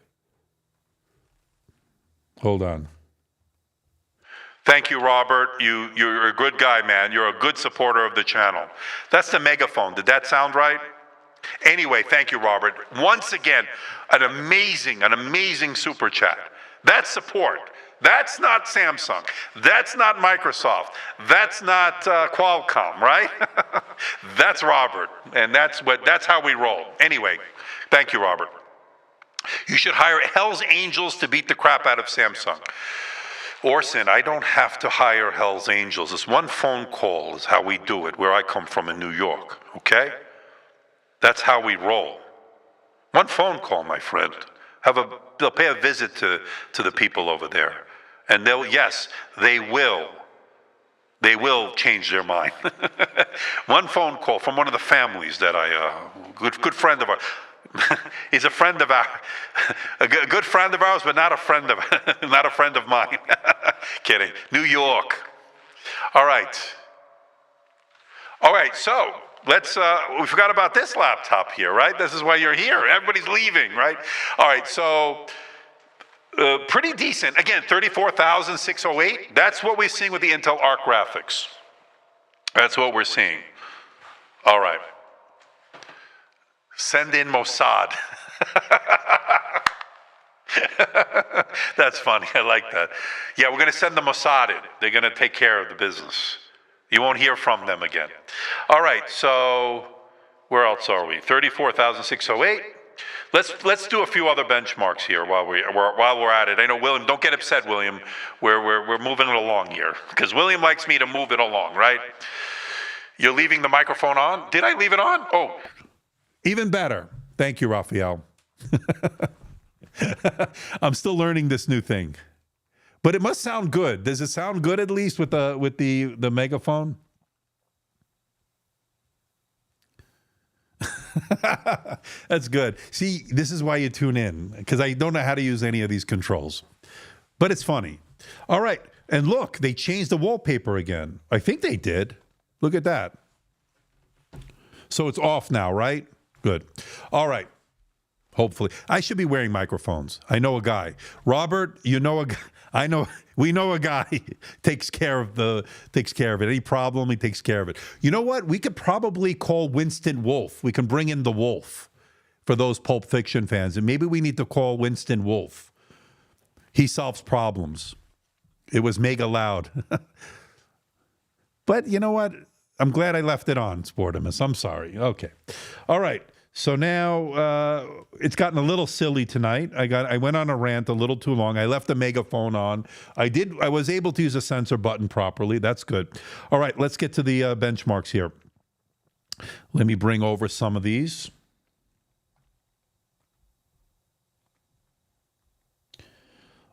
Hold on. Thank you, Robert. You're a good guy, man. You're a good supporter of the channel. That's the megaphone. Did that sound right? Anyway, thank you, Robert. Once again, an amazing super chat. That's support. That's not Samsung. That's not Microsoft. That's not Qualcomm, right? That's Robert, and that's how we roll. Anyway, thank you, Robert. You should hire Hell's Angels to beat the crap out of Samsung. Orson, I don't have to hire Hell's Angels. It's one phone call is how we do it, where I come from in New York, okay? That's how we roll. One phone call, my friend. They'll pay a visit to the people over there. And they will change their mind. One phone call from one of the families that good friend of ours. He's a friend of a good friend of ours, but not a friend of mine. Kidding. New York. All right. So we forgot about this laptop here, right? This is why you're here. Everybody's leaving, right? All right. So pretty decent. Again, 34,608. That's what we're seeing with the Intel Arc graphics. That's what we're seeing. All right. Send in Mossad. That's funny. I like that. Yeah, we're going to send the Mossad in. They're going to take care of the business. You won't hear from them again. All right, so where else are we? 34,608. Let's do a few other benchmarks here while we're at it. I know, William, don't get upset, William. We're moving it along here because William likes me to move it along, right? You're leaving the microphone on? Did I leave it on? Oh. Even better. Thank you, Raphael. I'm still learning this new thing. But it must sound good. Does it sound good at least with the megaphone? That's good. See, this is why you tune in, because I don't know how to use any of these controls. But it's funny. All right. And look, they changed the wallpaper again. I think they did. Look at that. So it's off now, right? Good. All right. Hopefully. I should be wearing microphones. I know a guy. Robert, you know a guy. We know a guy takes care of it. Any problem, he takes care of it. You know what? We could probably call Winston Wolfe. We can bring in the Wolf for those Pulp Fiction fans. And maybe we need to call Winston Wolfe. He solves problems. It was mega loud. But you know what? I'm glad I left it on, Sportimus. I'm sorry. Okay. All right. So now it's gotten a little silly tonight. I went on a rant a little too long. I left the megaphone on. I was able to use a censor button properly. That's good. All right, let's get to the benchmarks here. Let me bring over some of these.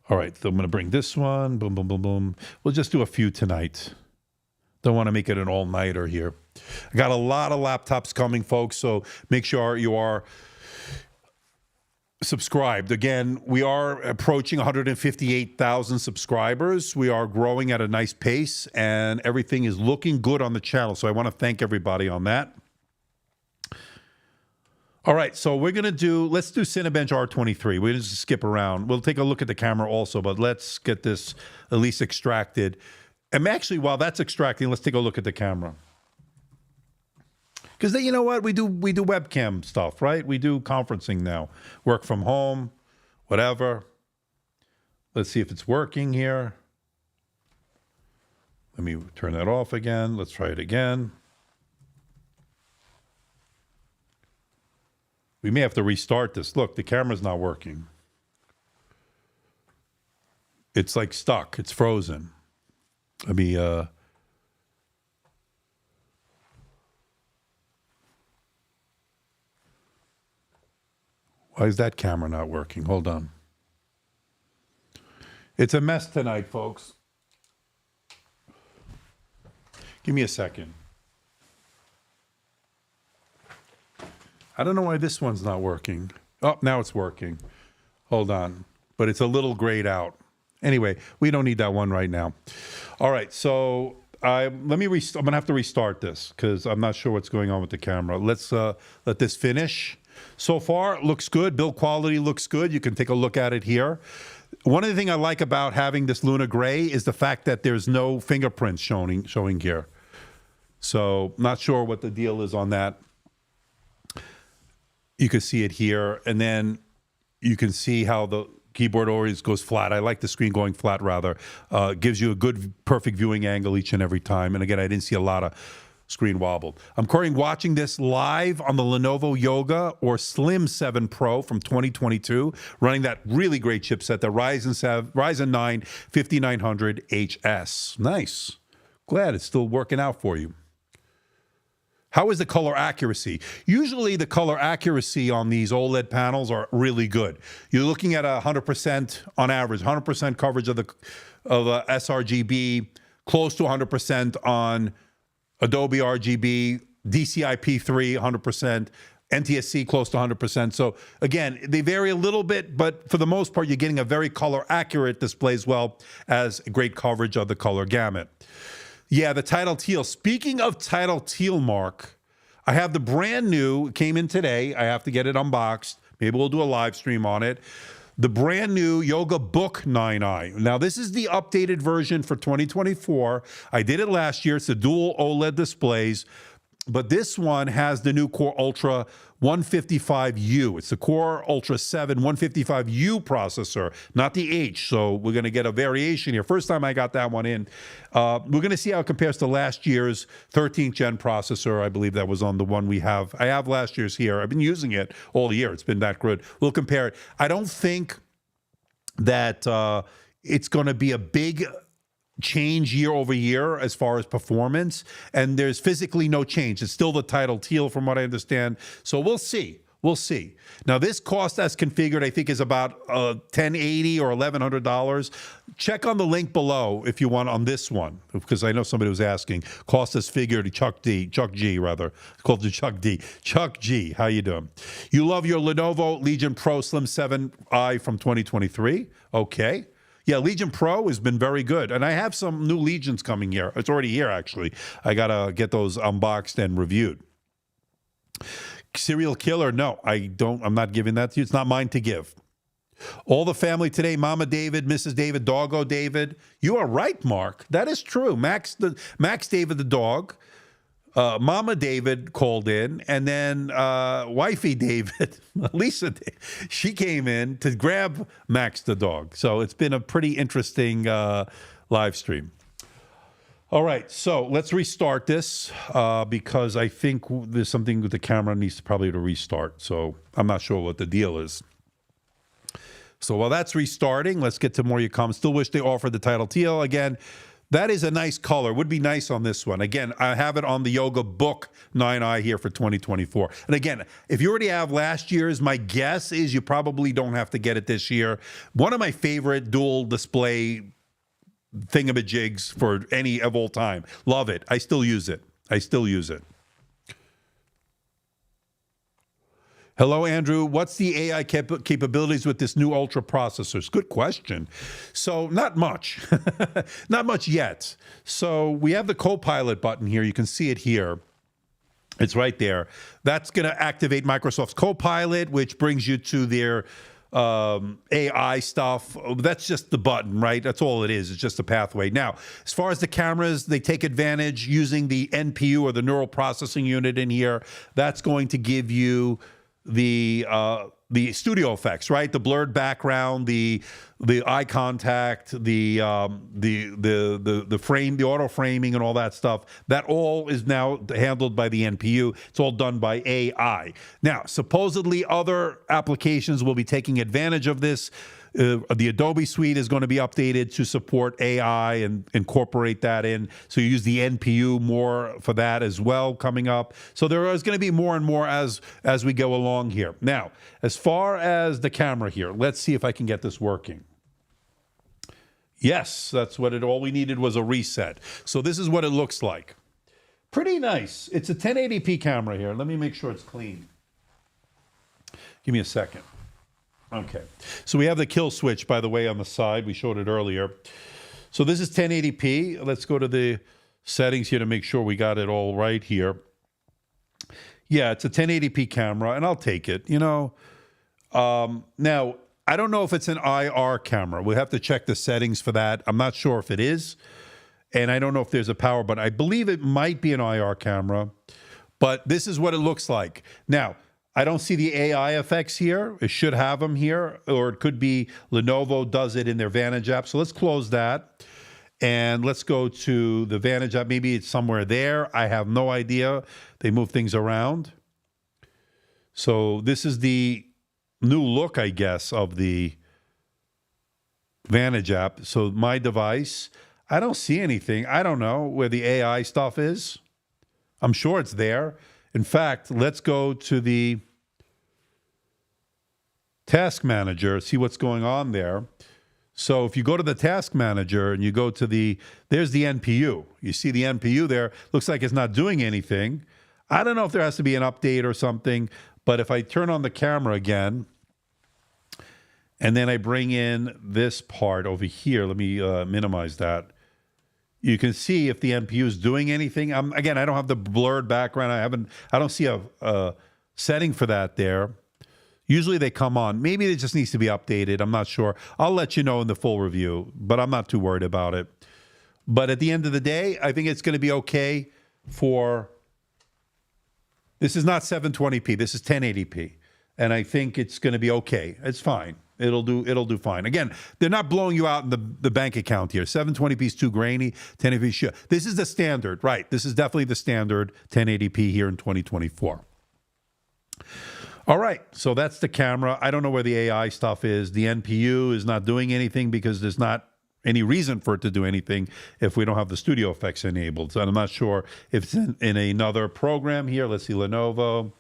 All right, so I'm going to bring this one. Boom, boom, boom, boom. We'll just do a few tonight. Don't want to make it an all-nighter here. I got a lot of laptops coming, folks, so make sure you are subscribed. Again, we are approaching 158,000 subscribers. We are growing at a nice pace, and everything is looking good on the channel. So I want to thank everybody on that. All right, so we're going to let's do Cinebench R23. We'll just skip around. We'll take a look at the camera also, but let's get this at least extracted. And actually, while that's extracting, let's take a look at the camera. Because you know what? We do webcam stuff, right? We do conferencing now. Work from home, whatever. Let's see if it's working here. Let me turn that off again. Let's try it again. We may have to restart this. Look, the camera's not working. It's like stuck. It's frozen. Let me... Why is that camera not working? Hold on. It's a mess tonight, folks. Give me a second. I don't know why this one's not working. Oh, now it's working. Hold on. But it's a little grayed out. Anyway, we don't need that one right now. All right, so I'm going to have to restart this because I'm not sure what's going on with the camera. Let's let this finish. So far, it looks good. Build quality looks good. You can take a look at it here. One of the things I like about having this Luna Gray is the fact that there's no fingerprints showing here. So not sure what the deal is on that. You can see it here, and then you can see how the keyboard always goes flat. I like the screen going flat, rather. Gives you a good, perfect viewing angle each and every time. And again, I didn't see a lot of screen wobbled. I'm currently watching this live on the Lenovo Yoga or Slim 7 Pro from 2022, running that really great chipset, the Ryzen 9 5900HS. Nice. Glad it's still working out for you. How is the color accuracy? Usually the color accuracy on these OLED panels are really good. You're looking at 100% on average, 100% coverage of sRGB, close to 100% on Adobe RGB, DCI-P3, 100%, NTSC close to 100%. So again, they vary a little bit, but for the most part, you're getting a very color accurate display as well as great coverage of the color gamut. Yeah, the Tidal Teal. Speaking of Tidal Teal, Mark, I have the brand new, it came in today. I have to get it unboxed. Maybe we'll do a live stream on it. The brand new Yoga Book 9i. Now, this is the updated version for 2024. I did it last year. It's the dual OLED displays. But this one has the new Core Ultra 155U. It's the Core Ultra 7 155U processor, not the H. So we're going to get a variation here. First time I got that one in. We're going to see how it compares to last year's 13th gen processor. I believe that was on the one we have. I have last year's here. I've been using it all year. It's been that good. We'll compare it. I don't think that it's going to be a big change year over year as far as performance, and there's physically no change. It's still the Tidal Teal from what I understand. So we'll see. We'll see. Now, this cost as configured, I think, is about $1,080 or $1,100. Check on the link below if you want on this one, because I know somebody was asking. Cost as figured, Chuck G, rather. Called the Chuck D. Chuck G, how you doing? You love your Lenovo Legion Pro Slim 7i from 2023. Okay. Yeah, Legion Pro has been very good. And I have some new Legions coming here. It's already here, actually. I got to get those unboxed and reviewed. Serial killer? No, I don't. I'm not giving that to you. It's not mine to give. All the family today, Mama David, Mrs. David, Doggo David. You are right, Mark. That is true. Max David, the dog. Mama David called in, and then wifey David, Lisa, she came in to grab Max the dog. So it's been a pretty interesting live stream. All right, so let's restart this because I think there's something with the camera needs to probably to restart. So I'm not sure what the deal is. So while that's restarting, let's get to more you come. Still wish they offered the Tidal Teal again. That is a nice color. Would be nice on this one. Again, I have it on the Yoga Book 9i here for 2024. And again, if you already have last year's, my guess is you probably don't have to get it this year. One of my favorite dual display thingamajigs for any of all time. Love it. I still use it. I still use it. Hello, Andrew. What's the AI capabilities with this new Ultra processors? Good question. So, not much. Not much yet. So, we have the Copilot button here. You can see it here. It's right there. That's going to activate Microsoft's Copilot, which brings you to their AI stuff. That's just the button, right? That's all it is. It's just a pathway. Now, as far as the cameras, they take advantage using the NPU or the neural processing unit in here. That's going to give you the studio effects, right? The blurred background, the eye contact, the frame, the auto framing, and all that stuff. That all is now handled by the NPU. It's all done by AI. Now, supposedly, other applications will be taking advantage of this. The Adobe suite is going to be updated to support AI and incorporate that in. So you use the NPU more for that as well coming up. So there is going to be more and more as we go along here. Now, as far as the camera here, let's see if I can get this working. Yes, that's what it. All we needed was a reset. So this is what it looks like. Pretty nice. It's a 1080p camera here. Let me make sure it's clean. Give me a second. Okay, so we have the kill switch, by the way, on the side. We showed it earlier. So this is 1080p. Let's go to the settings here to make sure we got it all right here. Yeah, it's a 1080p camera, and I'll take it. You know, now, I don't know if it's an IR camera. We'll have to check the settings for that. I'm not sure if it is, and I don't know if there's a power button. I believe it might be an IR camera, but this is what it looks like. Now, I don't see the AI effects here. It should have them here, or it could be Lenovo does it in their Vantage app. So let's close that, and let's go to the Vantage app. Maybe it's somewhere there. I have no idea. They move things around. So this is the new look, I guess, of the Vantage app. So my device, I don't see anything. I don't know where the AI stuff is. I'm sure it's there. In fact, let's go to the Task Manager, see what's going on there. So if you go to the Task Manager and you go to there's the NPU. You see the NPU there. Looks like it's not doing anything. I don't know if there has to be an update or something, but if I turn on the camera again, and then I bring in this part over here, let me minimize that. You can see if the NPU is doing anything. Again, I don't have the blurred background. I don't see a setting for that there. Usually they come on. Maybe it just needs to be updated. I'm not sure. I'll let you know in the full review, but I'm not too worried about it. But at the end of the day, I think it's going to be okay for. This is not 720p. This is 1080p, and I think it's going to be okay. It's fine. It'll do fine. Again, they're not blowing you out in the bank account here. 720p is too grainy. 1080p, sure. This is the standard, right? This is definitely the standard 1080p here in 2024. All right, so that's the camera. I don't know where the AI stuff is. The NPU is not doing anything because there's not any reason for it to do anything if we don't have the studio effects enabled. So I'm not sure if it's in another program here. Let's see, Lenovo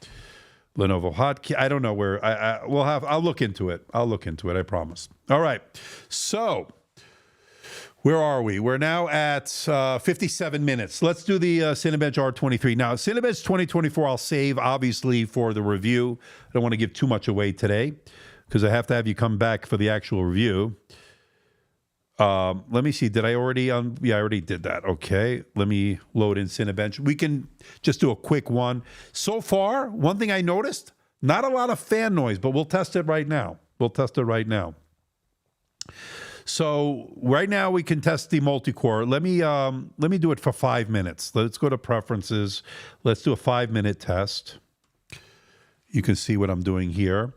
hotkey. I don't know where. I'll look into it. I'll look into it. I promise. All right. So where are we? We're now at 57 minutes. Let's do the Cinebench R23. Now, Cinebench 2024, I'll save obviously for the review. I don't want to give too much away today because I have to have you come back for the actual review. Let me see. Did I already? Yeah, I already did that. Okay. Let me load in Cinebench. We can just do a quick one. So far, one thing I noticed, not a lot of fan noise, but we'll test it right now. So right now we can test the multi-core. Let me do it for 5 minutes. Let's go to preferences. Let's do a 5-minute test. You can see what I'm doing here.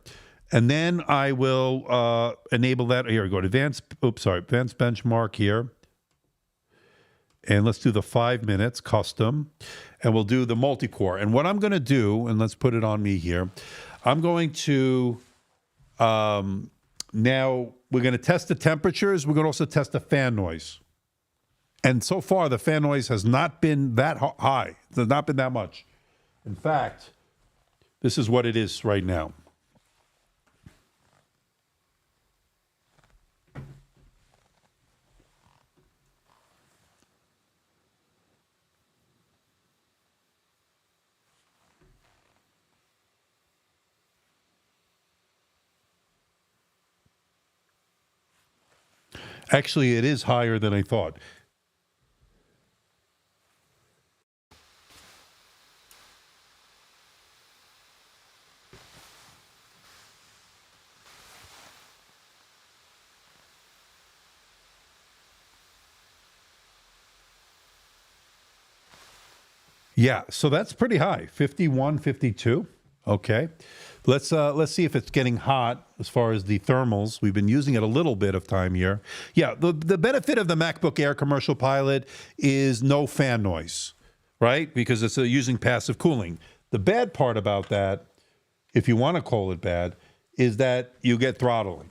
And then I will enable that. Here, go to advanced benchmark here. And let's do the 5 minutes custom. And we'll do the multi-core. And what I'm going to do, and let's put it on me here, I'm going to, now we're going to test the temperatures. We're going to also test the fan noise. And so far, the fan noise has not been that high. It has not been that much. In fact, this is what it is right now. Actually, it is higher than I thought. Yeah, so that's pretty high. 51, 52. Okay. Let's see if it's getting hot as far as the thermals. We've been using it a little bit of time here. Yeah, the benefit of the MacBook Air Commercial Pilot is no fan noise, right? Because it's using passive cooling. The bad part about that, if you want to call it bad, is that you get throttling.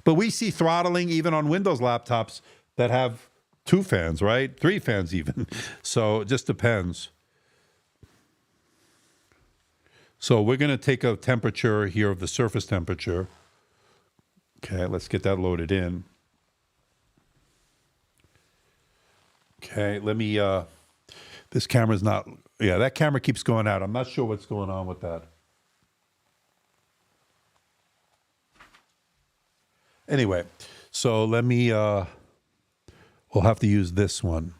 But we see throttling even on Windows laptops that have 2 fans, right? 3 fans even. So it just depends. So we're going to take a temperature here of the surface temperature. Okay, let's get that loaded in. Okay, let me, this camera's not, yeah, that camera keeps going out. I'm not sure what's going on with that. Anyway, so let me, we'll have to use this one.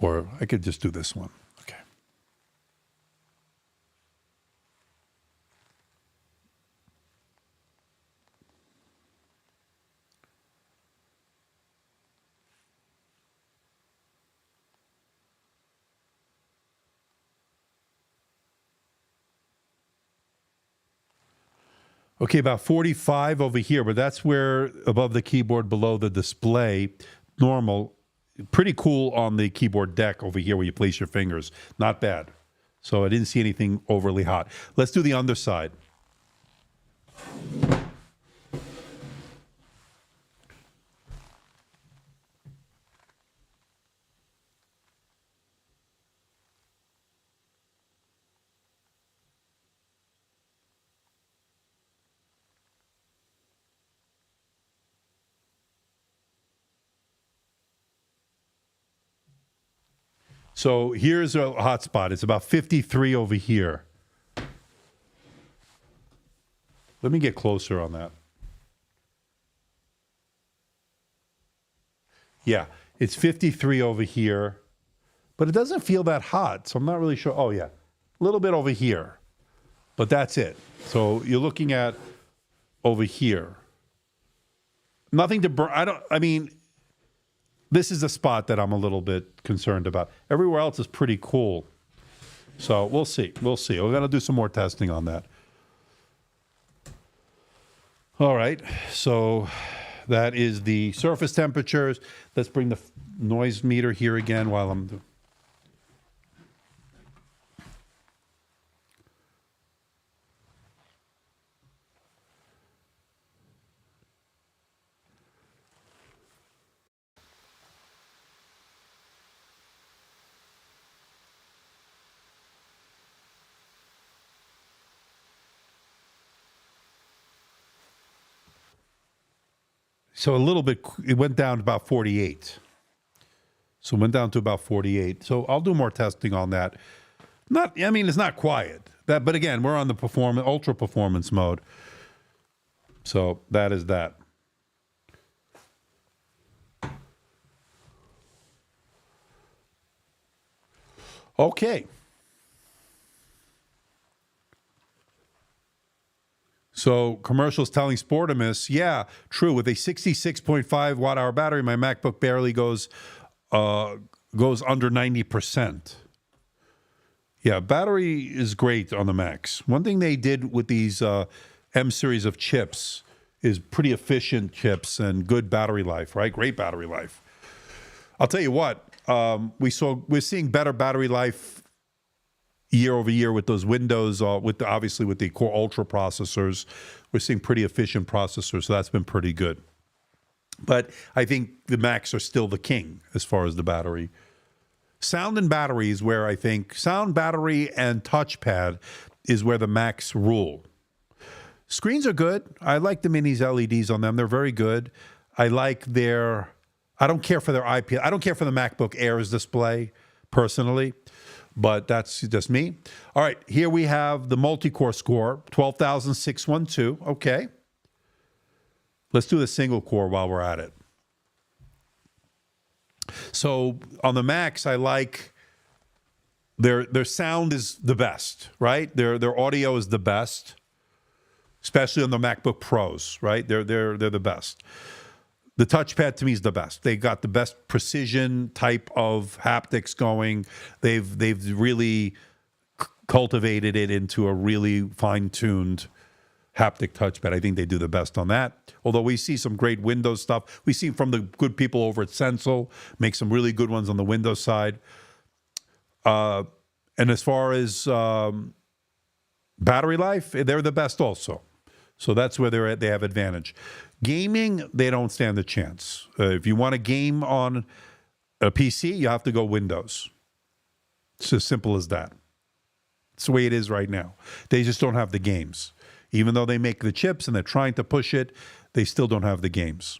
Or I could just do this one. Okay. Okay, about 45 over here, but that's where above the keyboard, below the display, normal. Pretty cool on the keyboard deck over here where you place your fingers. Not bad. So I didn't see anything overly hot. Let's do the underside. So here's a hot spot. It's about 53 over here. Let me get closer on that. Yeah, it's 53 over here, but it doesn't feel that hot, so I'm not really sure. Oh, yeah, a little bit over here, but that's it. So you're looking at over here. Nothing to burn. I mean, this is a spot that I'm a little bit concerned about. Everywhere else is pretty cool. So we'll see. We'll see. We're going to do some more testing on that. All right. So that is the surface temperatures. Let's bring the noise meter here again while I'm... So a little bit, it went down to about 48. So it went down to about 48. So I'll do more testing on that. I mean, it's not quiet. But again, we're on the ultra performance mode. So that is that. Okay. So commercials telling Sportimus, yeah, true. With a 66.5 watt hour battery, my MacBook barely goes under 90%. Yeah, battery is great on the Macs. One thing they did with these M series of chips is pretty efficient chips and good battery life, right? Great battery life. I'll tell you what, we're seeing better battery life year over year with those Windows, obviously with the Core Ultra processors. We're seeing pretty efficient processors, so that's been pretty good. But I think the Macs are still the king as far as the battery. Sound and battery is where I think sound, battery, and touchpad is where the Macs rule. Screens are good. I like the Minis LEDs on them. They're very good. I don't care for their IPS. I don't care for the MacBook Air's display personally, but that's just me. All right, here we have the multi-core score, 12,612. Okay. Let's do the single core while we're at it. So on the Macs, I like their sound is the best, right? Their audio is the best, especially on the MacBook Pros, right? They're the best. The touchpad to me is the best. They got the best precision type of haptics going. They've really cultivated it into a really fine-tuned haptic touchpad. I think they do the best on that. Although we see some great Windows stuff. We see from the good people over at Stencil make some really good ones on the Windows side. And as far as battery life, they're the best also. So that's where they have advantage. Gaming, they don't stand a chance. If you want to game on a PC, you have to go Windows. It's as simple as that. It's the way it is right now. They just don't have the games. Even though they make the chips and they're trying to push it, they still don't have the games.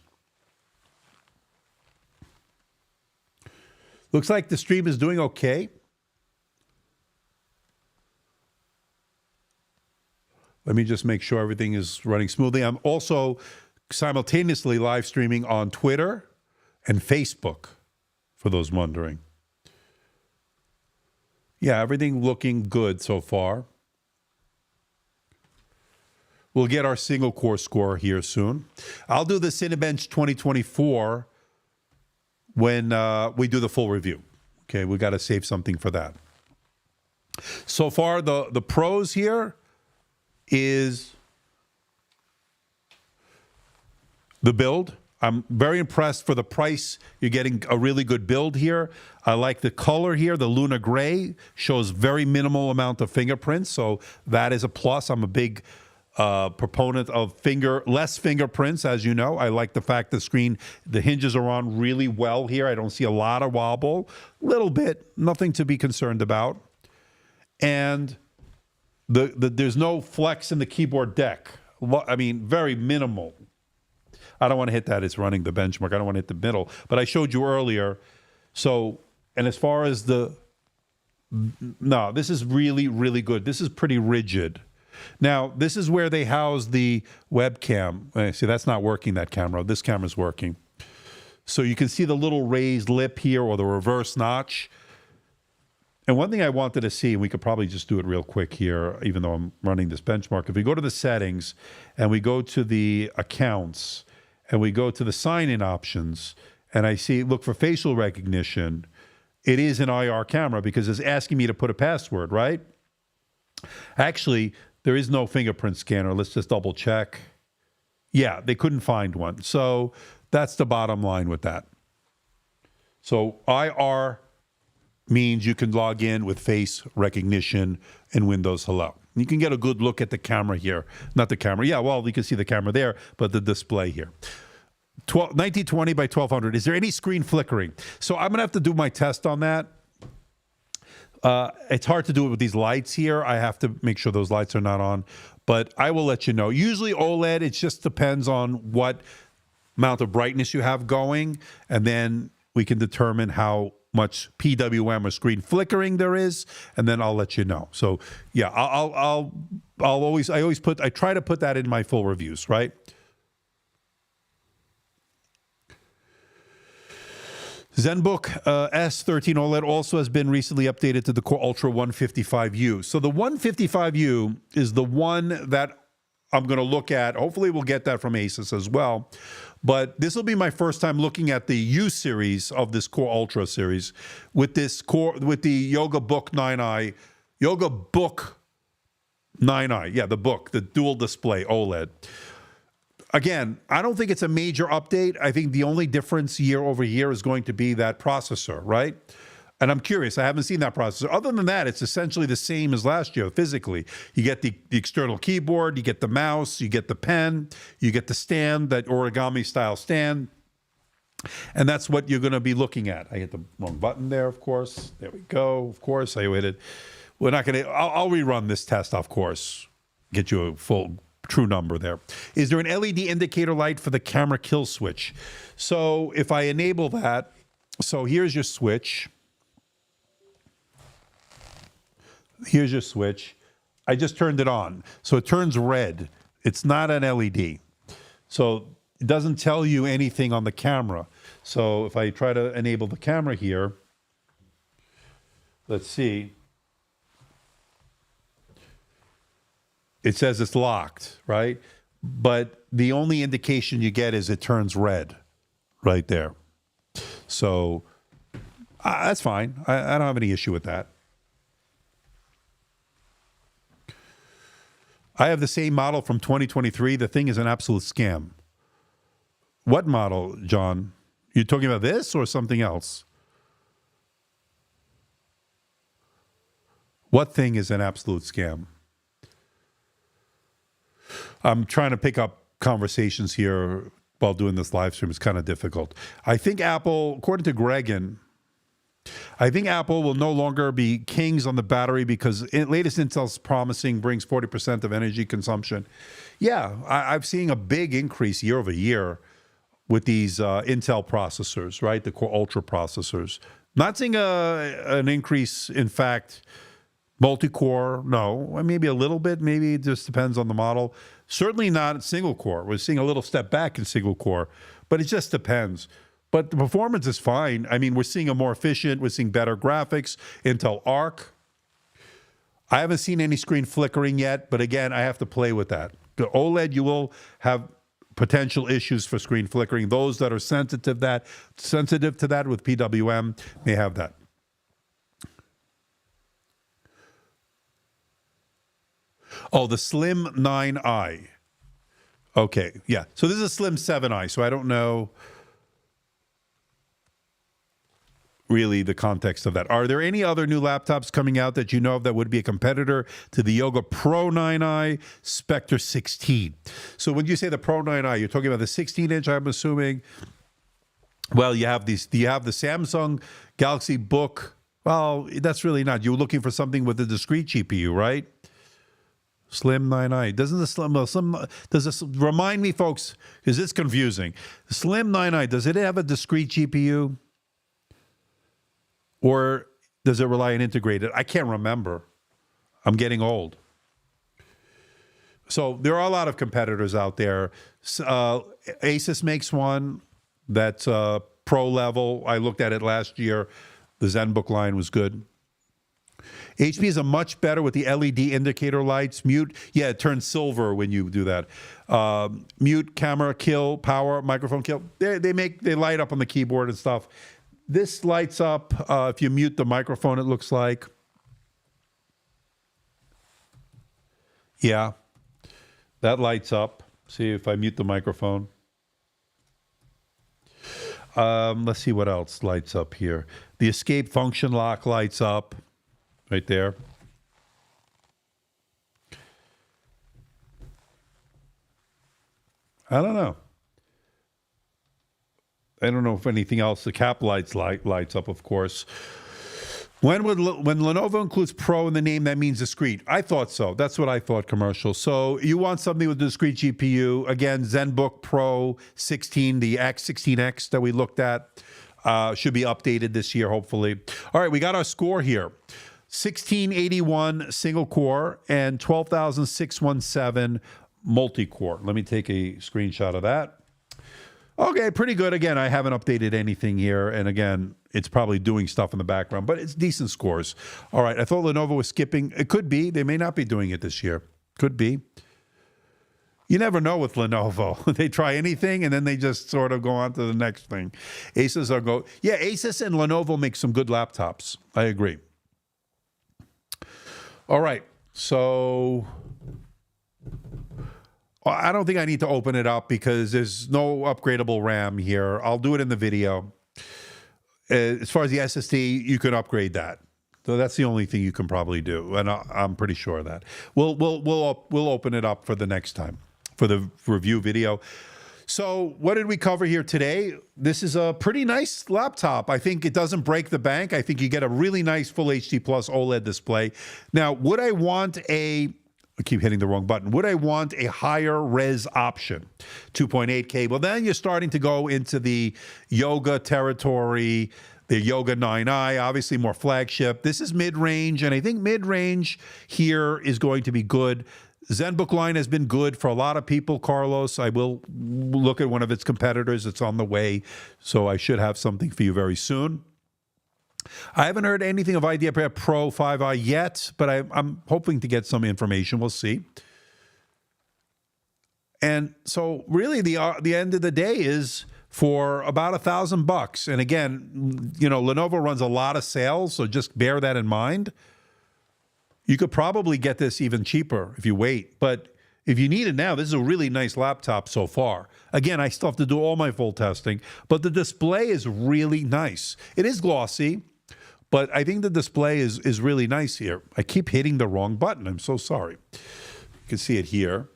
Looks like the stream is doing okay. Let me just make sure everything is running smoothly. I'm also simultaneously live streaming on Twitter and Facebook, for those wondering. Yeah, everything looking good so far. We'll get our single core score here soon. I'll do the Cinebench 2024 when we do the full review. Okay, we got to save something for that. So far, the pros here is the build. I'm very impressed for the price. You're getting a really good build here. I like the color here. The Luna Gray shows very minimal amount of fingerprints, so that is a plus. I'm a big proponent of less fingerprints, as you know. I like the fact the hinges are on really well here. I don't see a lot of wobble. Little bit, nothing to be concerned about. And there's no flex in the keyboard deck. I mean, very minimal. I don't want to hit that. It's running the benchmark. I don't want to hit the middle. But I showed you earlier. So, and as far as no, this is really, really good. This is pretty rigid. Now, this is where they house the webcam. See, that's not working, that camera. This camera's working. So you can see the little raised lip here or the reverse notch. And one thing I wanted to see, and we could probably just do it real quick here, even though I'm running this benchmark. If we go to the settings and we go to the accounts and we go to the sign-in options and I see, look for facial recognition, it is an IR camera because it's asking me to put a password, right? Actually, there is no fingerprint scanner. Let's just double check. Yeah, they couldn't find one. So that's the bottom line with that. So IR means you can log in with face recognition in Windows Hello. You can get a good look at the camera here. Not the camera. Yeah, well, you can see the camera there, but the display here. 1920 by 1200. Is there any screen flickering? So I'm going to have to do my test on that. It's hard to do it with these lights here. I have to make sure those lights are not on. But I will let you know. Usually OLED, it just depends on what amount of brightness you have going. And then we can determine how much PWM or screen flickering there is, and then I'll let you know. So yeah, I try to put that in my full reviews, right? ZenBook S13 OLED also has been recently updated to the Core Ultra 155U. So the 155U is the one that I'm going to look at. Hopefully we'll get that from Asus as well. But this will be my first time looking at the U series of this Core Ultra series with the Yoga Book 9i. Yoga Book 9i. Yeah, the dual display OLED. Again, I don't think it's a major update. I think the only difference year over year is going to be that processor, right? And I'm curious, I haven't seen that processor. Other than that, it's essentially the same as last year physically. You get the external keyboard, you get the mouse, you get the pen, you get the stand, that origami style stand. And that's what you're going to be looking at. I hit the wrong button there, of course. There we go. Of course, I hit it. We're not going to, I'll rerun this test, of course, get you a full true number there. Is there an LED indicator light for the camera kill switch? So if I enable that, so here's your switch. Here's your switch. I just turned it on. So it turns red. It's not an LED. So it doesn't tell you anything on the camera. So if I try to enable the camera here, let's see. It says it's locked, right? But the only indication you get is it turns red right there. So that's fine. I don't have any issue with that. I have the same model from 2023. The thing is an absolute scam. What model, John? You talking about this or something else? What thing is an absolute scam? I'm trying to pick up conversations here while doing this live stream. It's kind of difficult. I think Apple, according to Gregan, I think Apple will no longer be kings on the battery because latest Intel's promising brings 40% of energy consumption. Yeah, I'm seeing a big increase year over year with these Intel processors, right? The Core Ultra processors. Not seeing an increase, in fact, multi-core, no. Maybe a little bit. Maybe it just depends on the model. Certainly not single core. We're seeing a little step back in single core, but it just depends. But the performance is fine. I mean, we're seeing a more efficient, we're seeing better graphics, Intel Arc. I haven't seen any screen flickering yet, but again, I have to play with that. The OLED, you will have potential issues for screen flickering. Those that are sensitive to that with PWM may have that. Oh, the Slim 9i. Okay, yeah. So this is a Slim 7i, so I don't know really the context of that. Are there any other new laptops coming out that you know of that would be a competitor to the Yoga Pro 9i, Spectre 16? So when you say the Pro 9i, you're talking about the 16-inch, I'm assuming. Well, you have these. You have the Samsung Galaxy Book. Well, that's really not. You're looking for something with a discrete GPU, right? Slim 9i. Does this remind me, folks, because it's confusing. The Slim 9i, does it have a discrete GPU? Or does it rely on integrated? I can't remember. I'm getting old. So there are a lot of competitors out there. Asus makes one that's pro level. I looked at it last year. The ZenBook line was good. HP is a much better with the LED indicator lights. Mute, yeah, it turns silver when you do that. Mute, camera kill, power, microphone kill. They light up on the keyboard and stuff. This lights up if you mute the microphone, it looks like. Yeah, that lights up. See if I mute the microphone. Let's see what else lights up here. The escape function lock lights up right there. I don't know. I don't know if anything else. The cap lights lights up, of course. When Lenovo includes Pro in the name, that means discrete. I thought so. That's what I thought, commercial. So you want something with a discrete GPU. Again, ZenBook Pro 16, the X16X that we looked at, should be updated this year, hopefully. All right, we got our score here. 1681 single core and 12,617 multi-core. Let me take a screenshot of that. Okay, pretty good. Again, I haven't updated anything here. And again, it's probably doing stuff in the background, but it's decent scores. All right, I thought Lenovo was skipping. It could be. They may not be doing it this year. Could be. You never know with Lenovo. They try anything, and then they just sort of go on to the next thing. Asus and Lenovo make some good laptops. I agree. All right, so I don't think I need to open it up because there's no upgradable RAM here. I'll do it in the video. As far as the SSD, you can upgrade that. So that's the only thing you can probably do, and I'm pretty sure of that. We'll open it up for the next time for the review video. So what did we cover here today? This is a pretty nice laptop. I think it doesn't break the bank. I think you get a really nice Full HD Plus OLED display. Now, would I want I keep hitting the wrong button. Would I want a higher res option? 2.8K. Well, then you're starting to go into the Yoga territory, the Yoga 9i, obviously more flagship. This is mid-range, and I think mid-range here is going to be good. ZenBook line has been good for a lot of people, Carlos. I will look at one of its competitors. It's on the way, so I should have something for you very soon. I haven't heard anything of IdeaPad Pro 5i yet, but I'm hoping to get some information. We'll see. And so really the end of the day is for about $1,000. And again, you know, Lenovo runs a lot of sales, so just bear that in mind. You could probably get this even cheaper if you wait. But if you need it now, this is a really nice laptop so far. Again, I still have to do all my full testing, but the display is really nice. It is glossy, but I think the display is really nice here. I keep hitting the wrong button. I'm so sorry. You can see it here.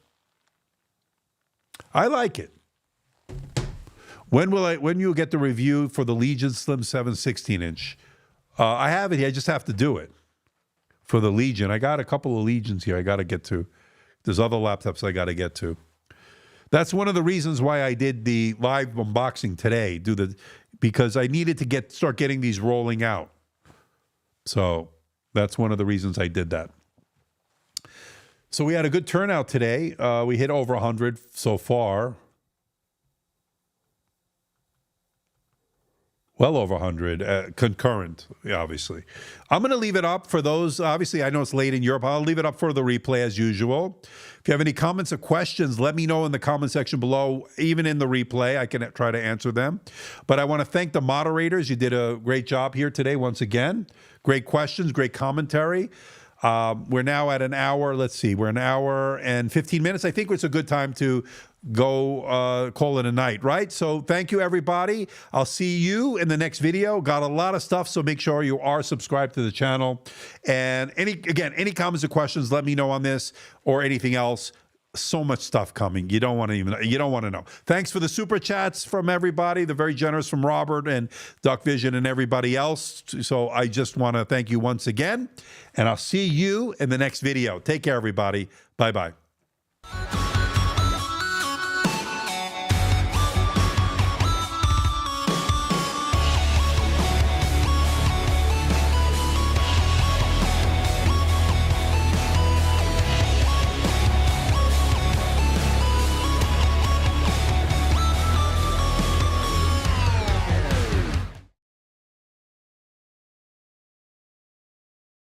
I like it. When you get the review for the Legion Slim 7 16-inch? I have it here. I just have to do it for the Legion. I got a couple of Legions here I got to get to. There's other laptops I got to get to. That's one of the reasons why I did the live unboxing today, because I needed to start getting these rolling out. So that's one of the reasons I did that. So we had a good turnout today. We hit over 100 so far. Well over 100 concurrent, obviously. I'm going to leave it up for those. Obviously, I know it's late in Europe. I'll leave it up for the replay as usual. If you have any comments or questions, let me know in the comment section below. Even in the replay, I can try to answer them. But I want to thank the moderators. You did a great job here today once again. Great questions, great commentary. We're now at an hour. Let's see. We're an hour and 15 minutes. I think it's a good time to go call it a night, right? So thank you, everybody. I'll see you in the next video. Got a lot of stuff, so make sure you are subscribed to the channel. And any comments or questions, let me know on this or anything else. So much stuff coming. You don't want to know. Thanks for the super chats from everybody. They're very generous from Robert and Duck Vision and everybody else. So I just want to thank you once again. And I'll see you in the next video. Take care, everybody. Bye-bye.